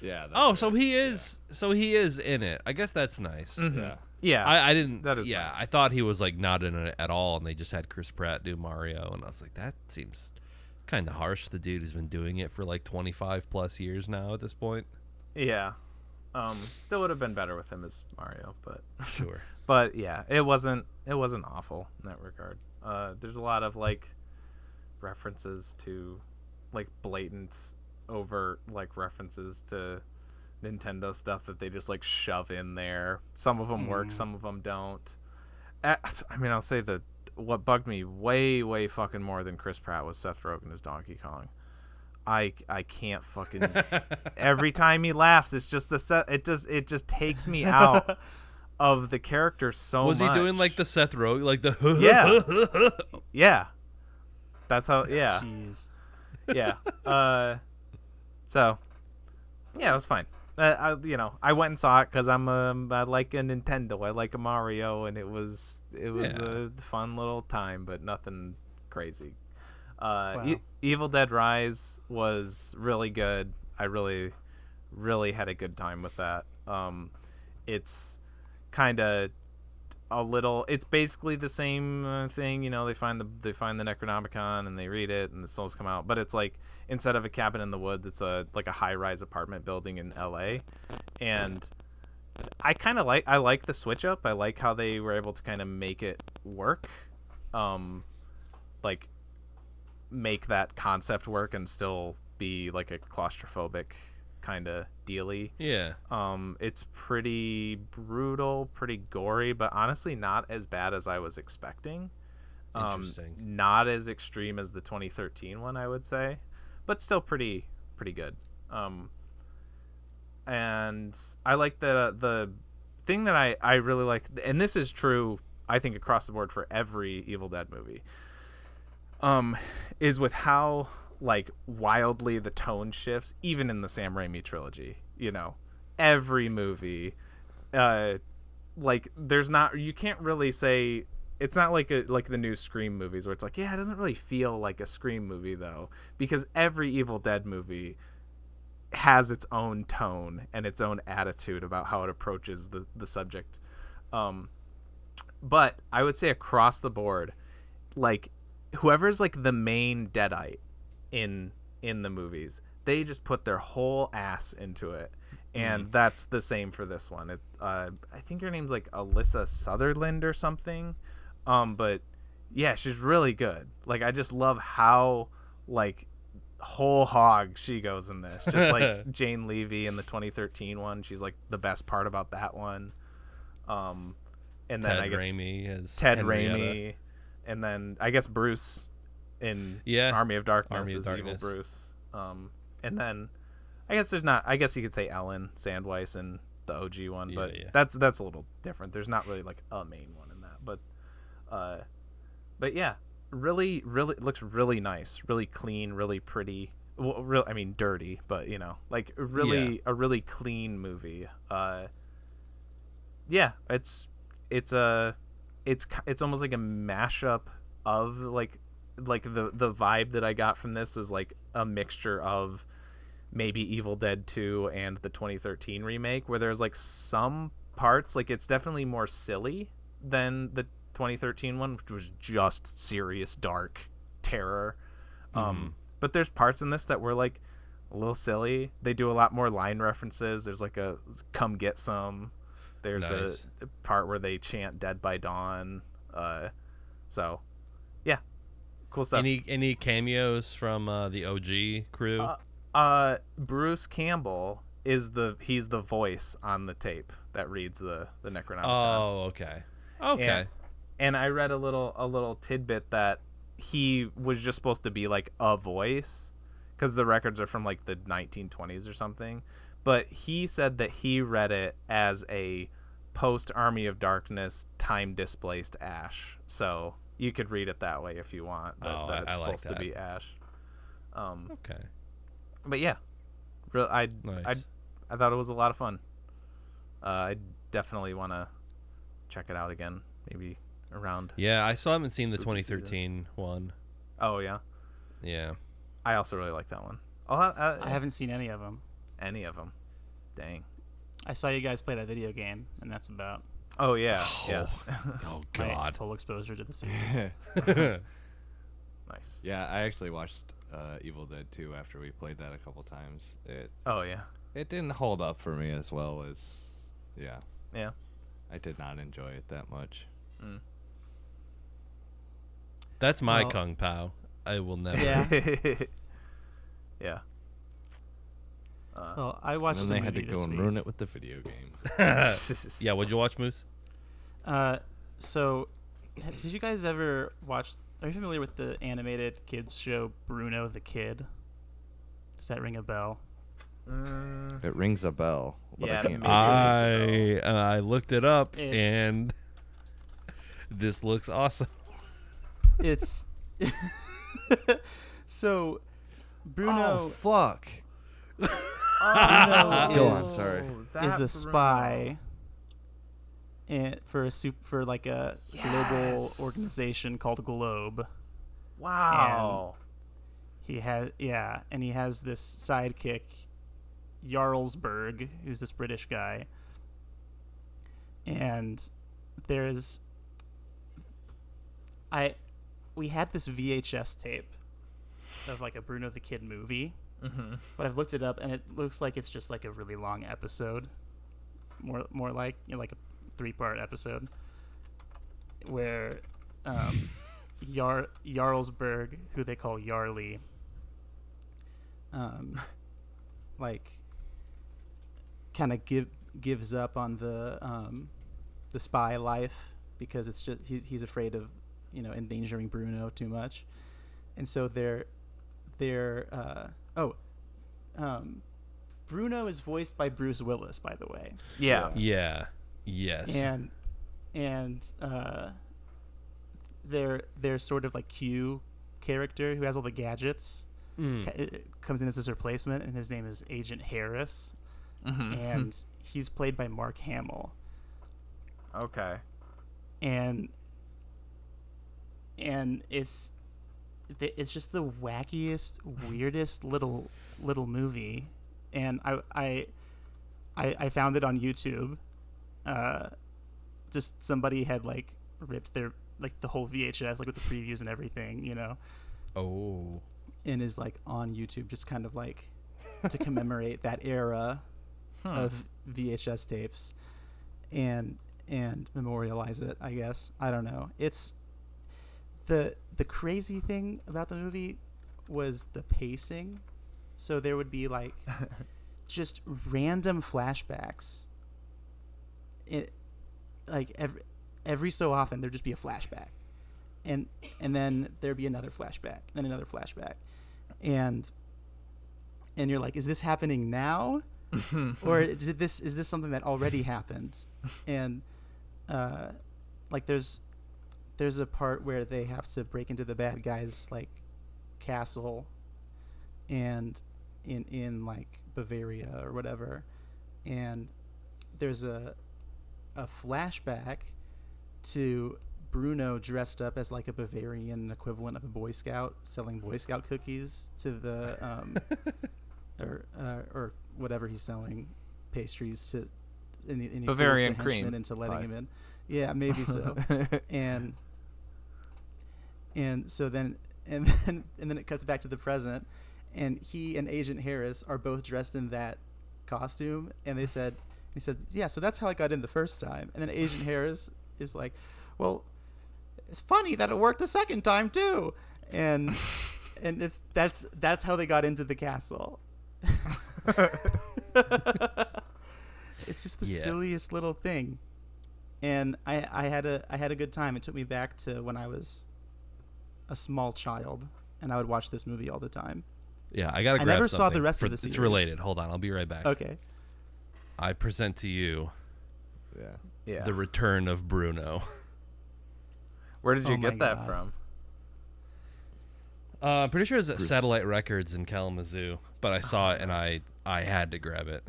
Speaker 3: Yeah. That's
Speaker 1: Oh,
Speaker 3: right.
Speaker 1: so he is. So he is in it. I guess that's nice.
Speaker 3: Yeah.
Speaker 2: Yeah,
Speaker 1: I didn't.
Speaker 2: That is
Speaker 1: Yeah,
Speaker 2: nice.
Speaker 1: I thought he was like not in it at all, and they just had Chris Pratt do Mario, and I was like, that seems kind of harsh. The dude has been doing it for like 25 plus years now at this point.
Speaker 2: yeah. Still would have been better with him as Mario, but
Speaker 1: Sure.
Speaker 2: but yeah, it wasn't awful in that regard. There's a lot of like references to like blatant overt like references to Nintendo stuff that they just like shove in there. Some of them work, some of them don't. I mean, I'll say that what bugged me way fucking more than Chris Pratt was Seth Rogen as Donkey Kong. I can't fucking every time he laughs, it's just it just takes me out of the character so
Speaker 1: Was
Speaker 2: much.
Speaker 1: he doing like the Seth Rogen, like the
Speaker 2: yeah. That's how yeah.
Speaker 4: Jeez.
Speaker 2: Yeah. So yeah, it was fine. I went and saw it because I like a Nintendo, I like a Mario, and it was a fun little time, but nothing crazy.
Speaker 4: Wow.
Speaker 2: Evil Dead Rise was really good. I really had a good time with that. It's kind of it's basically the same thing. They find the Necronomicon and they read it and the souls come out, but it's like instead of a cabin in the woods, it's like a high-rise apartment building in LA. And I like the switch up. I like how they were able to kind of make it work, like make that concept work and still be like a claustrophobic kind of dealy.
Speaker 1: Yeah.
Speaker 2: It's pretty brutal, pretty gory, but honestly not as bad as I was expecting.
Speaker 1: Interesting.
Speaker 2: Not as extreme as the 2013 one, I would say, but still pretty good. And I like the thing that I really like, and this is true, I think, across the board for every Evil Dead movie, is with how like wildly the tone shifts, even in the Sam Raimi trilogy. You know, every movie, like you can't really say it's not like the new Scream movies where it's like, yeah, it doesn't really feel like a Scream movie though, because every Evil Dead movie has its own tone and its own attitude about how it approaches the subject. But I would say across the board, like whoever's like the main Deadite in the movies, they just put their whole ass into it. And that's the same for this one. I think her name's like Alyssa Sutherland or something. But yeah, she's really good. Like, I just love how like whole hog she goes in this. Just like Jane Levy in the 2013 one. She's like the best part about that one. And then
Speaker 1: Ted
Speaker 2: I guess
Speaker 1: Raimi as
Speaker 2: Ted
Speaker 1: Henrietta.
Speaker 2: Raimi. And then I guess Bruce in Army of Darkness is evil Bruce. And then I guess you could say Ellen Sandweiss in the OG one, but that's a little different. There's not really like a main one in that, but yeah, really looks really nice, really clean, really pretty. Well, I mean dirty, but you know, like a really clean movie. Yeah, it's almost like a mashup of like the vibe that I got from this was like a mixture of maybe Evil Dead 2 and the 2013 remake, where there's like some parts, like it's definitely more silly than the 2013 one, which was just serious dark terror. But there's parts in this that were like a little silly. They do a lot more line references. There's like a come get some. There's a part where they chant Dead by Dawn. So yeah, cool stuff.
Speaker 1: Any cameos from the OG crew?
Speaker 2: Bruce Campbell he's the voice on the tape that reads the Necronomicon.
Speaker 1: Oh, okay.
Speaker 2: And I read a little tidbit that he was just supposed to be like a voice because the records are from like the 1920s or something, but he said that he read it as a post Army of Darkness time displaced Ash. So you could read it that way if you want. That it's supposed to be Ash.
Speaker 1: Okay.
Speaker 2: But yeah, I thought it was a lot of fun. I definitely want to check it out again, maybe around.
Speaker 1: Yeah, I still haven't seen the 2013 one.
Speaker 2: Oh yeah.
Speaker 1: Yeah.
Speaker 2: I also really like that one.
Speaker 4: I haven't seen any of them.
Speaker 2: Dang.
Speaker 4: I saw you guys play that video game, and that's about.
Speaker 2: Oh yeah, yeah.
Speaker 1: Oh
Speaker 4: my
Speaker 1: God.
Speaker 4: full exposure to the series.
Speaker 2: Nice.
Speaker 3: Yeah, I actually watched Evil Dead 2 after we played that a couple times. It didn't hold up for me as well as,
Speaker 2: yeah.
Speaker 3: I did not enjoy it that much.
Speaker 1: That's my Kung Pao. I will never.
Speaker 4: Yeah.
Speaker 2: Yeah.
Speaker 4: Well, I watched.
Speaker 3: And
Speaker 4: the
Speaker 3: then they had to
Speaker 4: movie
Speaker 3: go
Speaker 4: this
Speaker 3: and
Speaker 4: week.
Speaker 3: ruin it with the video game.
Speaker 1: Yeah, what'd you watch, Moose?
Speaker 4: So, did you guys ever watch? Are you familiar with the animated kids show Bruno the Kid? Does that ring a bell?
Speaker 3: It rings a bell. But
Speaker 2: Yeah,
Speaker 3: I can't
Speaker 2: maybe.
Speaker 1: I looked it up,
Speaker 4: It-
Speaker 1: and this looks awesome.
Speaker 4: It's so Bruno.
Speaker 3: Oh, fuck.
Speaker 4: Bruno
Speaker 3: Go on,
Speaker 4: is,
Speaker 3: sorry.
Speaker 4: is a spy for like a global organization called Globe.
Speaker 2: Wow.
Speaker 4: He has this sidekick, Jarlsberg, who's this British guy. And we had this VHS tape of like a Bruno the Kid movie.
Speaker 2: Mm-hmm.
Speaker 4: But I've looked it up, and it looks like it's just like a really long episode, more like like a 3-part episode, where Jarlsberg, who they call Yarly, like kind of gives up on the spy life because it's just he's afraid of endangering Bruno too much, and so Bruno is voiced by Bruce Willis, by the way.
Speaker 2: Yeah.
Speaker 1: Yeah. Yes.
Speaker 4: And their sort of like Q character who has all the gadgets comes in as his replacement, and his name is Agent Harris, and he's played by Mark Hamill.
Speaker 2: Okay.
Speaker 4: And it's just the wackiest, weirdest little movie, and I found it on YouTube. Just somebody had like ripped their like the whole VHS like with the previews and everything, you know.
Speaker 1: Oh.
Speaker 4: And is like on YouTube, just kind of like to commemorate that era of VHS tapes, and memorialize it, I guess. I don't know. It's the crazy thing about the movie was the pacing. So there would be like just random flashbacks. Like every so often there'd just be a flashback, and then there'd be another flashback, then another flashback, and you're like, is this happening now, or is this something that already happened? And like there's a part where they have to break into the bad guy's like castle, and in like Bavaria or whatever, and there's a flashback to Bruno dressed up as like a Bavarian equivalent of a Boy Scout, selling Boy Scout cookies to the or whatever he's selling, pastries to, and he
Speaker 2: Bavarian
Speaker 4: fools the
Speaker 2: cream
Speaker 4: henchman into letting
Speaker 2: pies.
Speaker 4: him in. Yeah, maybe so. and so then it cuts back to the present, and he and Agent Harris are both dressed in that costume, and he said, yeah, so that's how I got in the first time. And then Agent Harris is like, well, it's funny that it worked the second time too. And that's how they got into the castle. It's just the silliest little thing. And I had a good time. It took me back to when I was a small child, and I would watch this movie all the time.
Speaker 1: Yeah, I gotta grab
Speaker 4: never
Speaker 1: something.
Speaker 4: saw the rest of the series.
Speaker 1: It's related. Hold on, I'll be right back.
Speaker 4: Okay.
Speaker 1: I present to you
Speaker 2: Yeah.
Speaker 1: the return of Bruno.
Speaker 2: Where did you
Speaker 4: Oh my
Speaker 2: get that
Speaker 4: God.
Speaker 2: from?
Speaker 1: I'm pretty sure it's at Satellite Records in Kalamazoo, but I saw it and I had to grab it.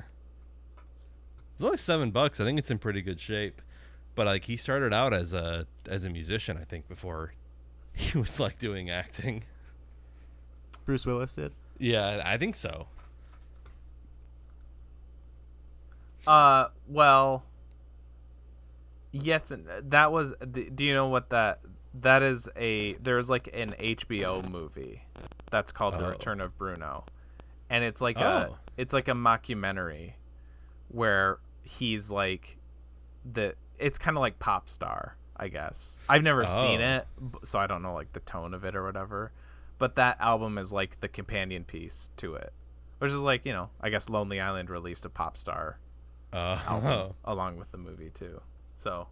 Speaker 1: It's only $7. I think it's in pretty good shape. But like he started out as a musician, I think, before he was like doing acting.
Speaker 4: Bruce Willis did.
Speaker 1: Yeah, I think so.
Speaker 2: Well, yes, and that was. Do you know what that is? There's like an HBO movie that's called The Return of Bruno, and it's like a mockumentary where he's like it's kind of like Pop Star, I guess. I've never seen it, so I don't know like the tone of it or whatever. But that album is like the companion piece to it, which is like, you know, I guess Lonely Island released a Pop Star album along with the movie too. So,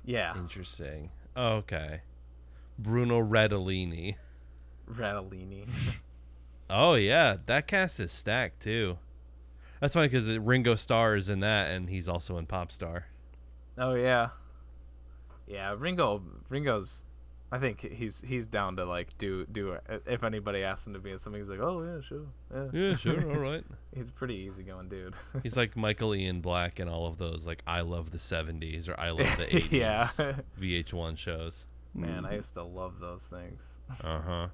Speaker 2: yeah.
Speaker 1: Interesting. Okay. Bruno Radellini. Oh yeah, that cast is stacked too. That's funny because Ringo Starr is in that, and he's also in Pop Star.
Speaker 2: Oh yeah. Yeah, Ringo's. I think he's down to like do if anybody asks him to be in something, he's like, oh yeah, sure,
Speaker 1: Yeah, sure, all right.
Speaker 2: He's a pretty easygoing dude.
Speaker 1: He's like Michael Ian Black in all of those like I Love the 70s or I Love the 80s
Speaker 2: Yeah.
Speaker 1: VH1 shows.
Speaker 2: Man, I used to love those things.
Speaker 1: Uh-huh.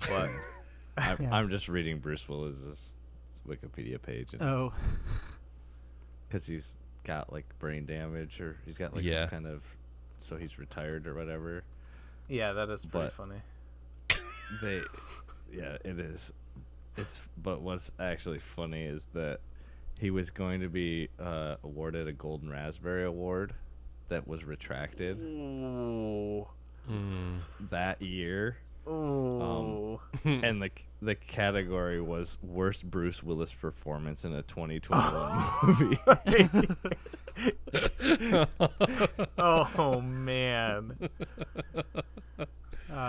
Speaker 2: What?
Speaker 3: I'm just reading Bruce Willis's Wikipedia page.
Speaker 4: Oh.
Speaker 3: Because he's got like brain damage, or he's got like some kind of, so he's retired or whatever.
Speaker 2: Yeah, that is pretty funny.
Speaker 3: It is. But what's actually funny is that he was going to be awarded a Golden Raspberry Award that was retracted that year.
Speaker 2: Ooh.
Speaker 3: And the category was worst Bruce Willis performance in a 2021 movie.
Speaker 2: Oh man.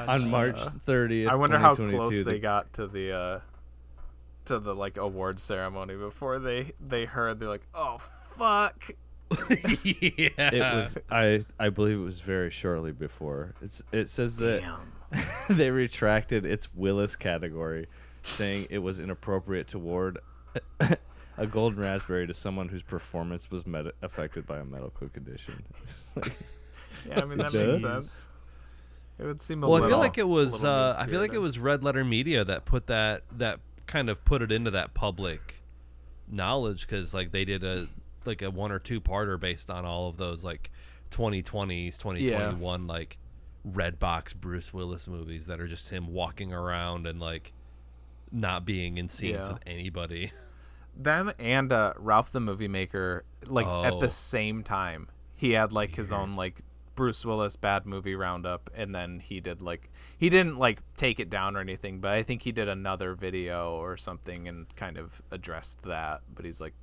Speaker 3: on March 30th.
Speaker 2: I wonder how
Speaker 3: 2022,
Speaker 2: close they got to the like award ceremony before they heard. They're like, oh fuck.
Speaker 1: Yeah.
Speaker 3: It was I believe it was very shortly before. It says that they retracted its Willis category, saying it was inappropriate to award a golden raspberry to someone whose performance was affected by a medical condition.
Speaker 2: Yeah, I mean that makes sense. It would seem
Speaker 1: I feel like it was Red Letter Media that put that kind of put it into that public knowledge, because like they did a 1 or 2 parter based on all of those like 2020s 2021 like red box Bruce Willis movies that are just him walking around and like not being in scenes with anybody.
Speaker 2: Them and Ralph the Movie Maker, like at the same time, he had like his own like Bruce Willis bad movie roundup, and then he didn't like take it down or anything, but I think he did another video or something and kind of addressed that. But he's like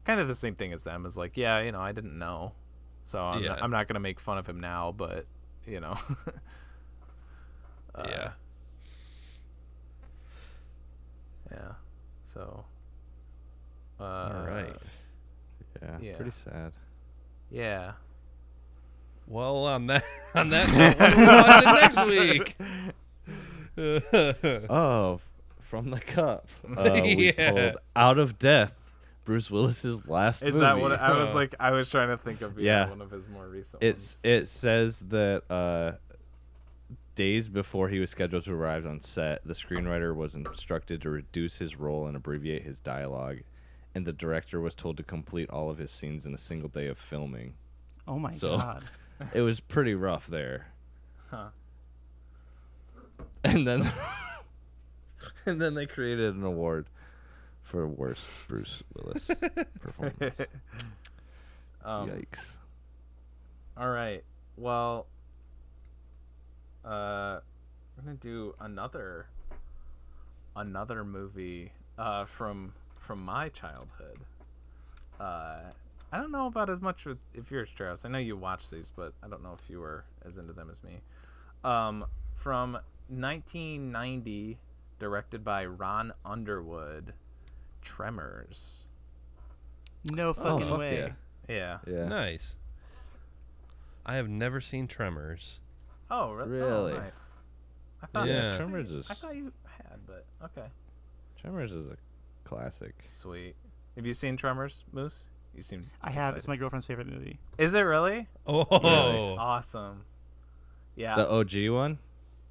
Speaker 2: kind of the same thing as them, is like, yeah, you know, I didn't know, so I'm not gonna make fun of him now, but you know.
Speaker 1: Yeah.
Speaker 2: So
Speaker 1: all right.
Speaker 3: Yeah, pretty sad.
Speaker 2: Yeah.
Speaker 1: Well, on that note, what are we watching next week?
Speaker 3: Oh, from the cup. We pulled Out of Death, Bruce Willis's last movie.
Speaker 2: Is that what I was like? I was trying to think of one of his more recent ones.
Speaker 3: It says that days before he was scheduled to arrive on set, the screenwriter was instructed to reduce his role and abbreviate his dialogue, and the director was told to complete all of his scenes in a single day of filming.
Speaker 4: Oh my god.
Speaker 3: It was pretty rough there.
Speaker 2: Huh.
Speaker 3: And then they created an award for worst Bruce Willis performance. Yikes.
Speaker 2: All right. Well, we're gonna do another movie from my childhood. I don't know about as much if you're Strauss. I know you watch these, but I don't know if you were as into them as me. From 1990, directed by Ron Underwood, Tremors.
Speaker 4: No fucking way.
Speaker 2: Yeah.
Speaker 1: Nice. I have never seen Tremors.
Speaker 2: Oh, really?
Speaker 3: Really?
Speaker 2: Oh, nice. I thought
Speaker 3: Tremors is.
Speaker 2: I thought you had, but okay.
Speaker 3: Tremors is a classic.
Speaker 2: Sweet. Have you seen Tremors, Moose? You seem.
Speaker 4: I have. It's my girlfriend's favorite movie.
Speaker 2: Is it really?
Speaker 1: Oh,
Speaker 3: really?
Speaker 2: Awesome. Yeah.
Speaker 3: The OG one.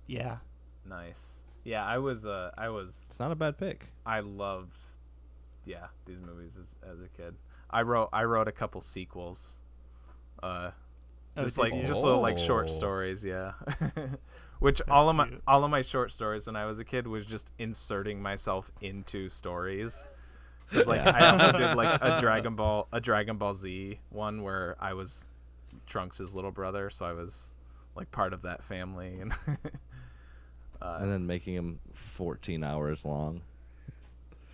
Speaker 4: Yeah.
Speaker 2: Nice. Yeah, I was.
Speaker 3: It's not a bad pick.
Speaker 2: I loved. Yeah, these movies as a kid. I wrote a couple sequels. Just little like short stories. Yeah. Which
Speaker 4: That's
Speaker 2: all
Speaker 4: cute.
Speaker 2: of my short stories when I was a kid was just inserting myself into stories. Because like I also did like a Dragon Ball Z one where I was Trunks' little brother, so I was like part of that family, and
Speaker 3: then making them 14 hours long.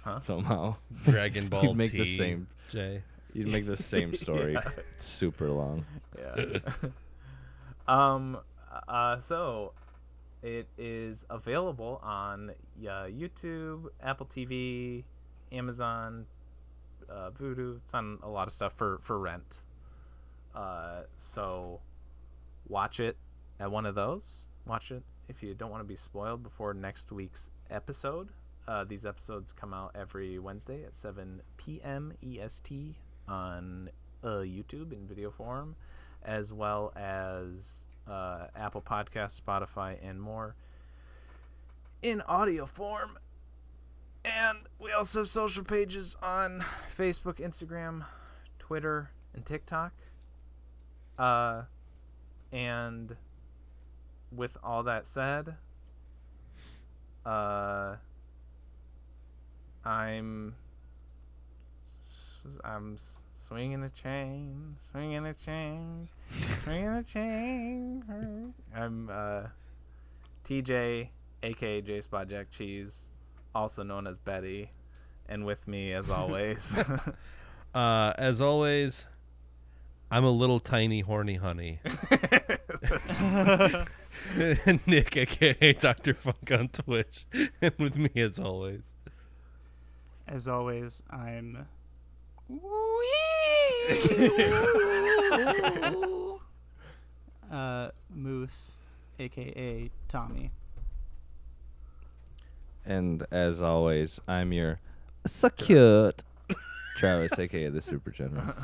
Speaker 2: Huh?
Speaker 3: Somehow.
Speaker 1: Dragon Ball
Speaker 3: You'd make
Speaker 1: T,
Speaker 3: the same.
Speaker 1: Jay.
Speaker 3: You'd make the same story super long.
Speaker 2: Yeah. So it is available on YouTube, Apple TV, Amazon, Vudu. It's on a lot of stuff for rent. So watch it at one of those. Watch it if you don't want to be spoiled before next week's episode. These episodes come out every Wednesday at 7 p.m. EST on YouTube in video form, as well as Apple Podcasts, Spotify, and more in audio form. And we also have social pages on Facebook, Instagram, Twitter, and TikTok. And with all that said, I'm swinging a chain, swinging a chain, swinging a chain. I'm TJ, aka J Spot Jack Cheese, also known as Betty, and with me as always.
Speaker 1: As always, I'm a little tiny horny honey. Nick, aka Dr. Funk on Twitch, and with me as always.
Speaker 4: As always, I'm Moose, aka Tommy.
Speaker 3: And as always, I'm your so cute Travis, aka the Super General.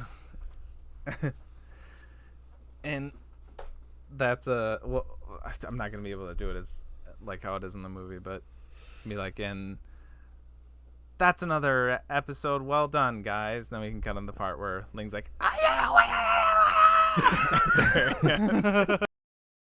Speaker 2: And that's well, I'm not gonna be able to do it as like how it is in the movie, but be like, and that's another episode. Well done, guys. Then we can cut on the part where Ling's like,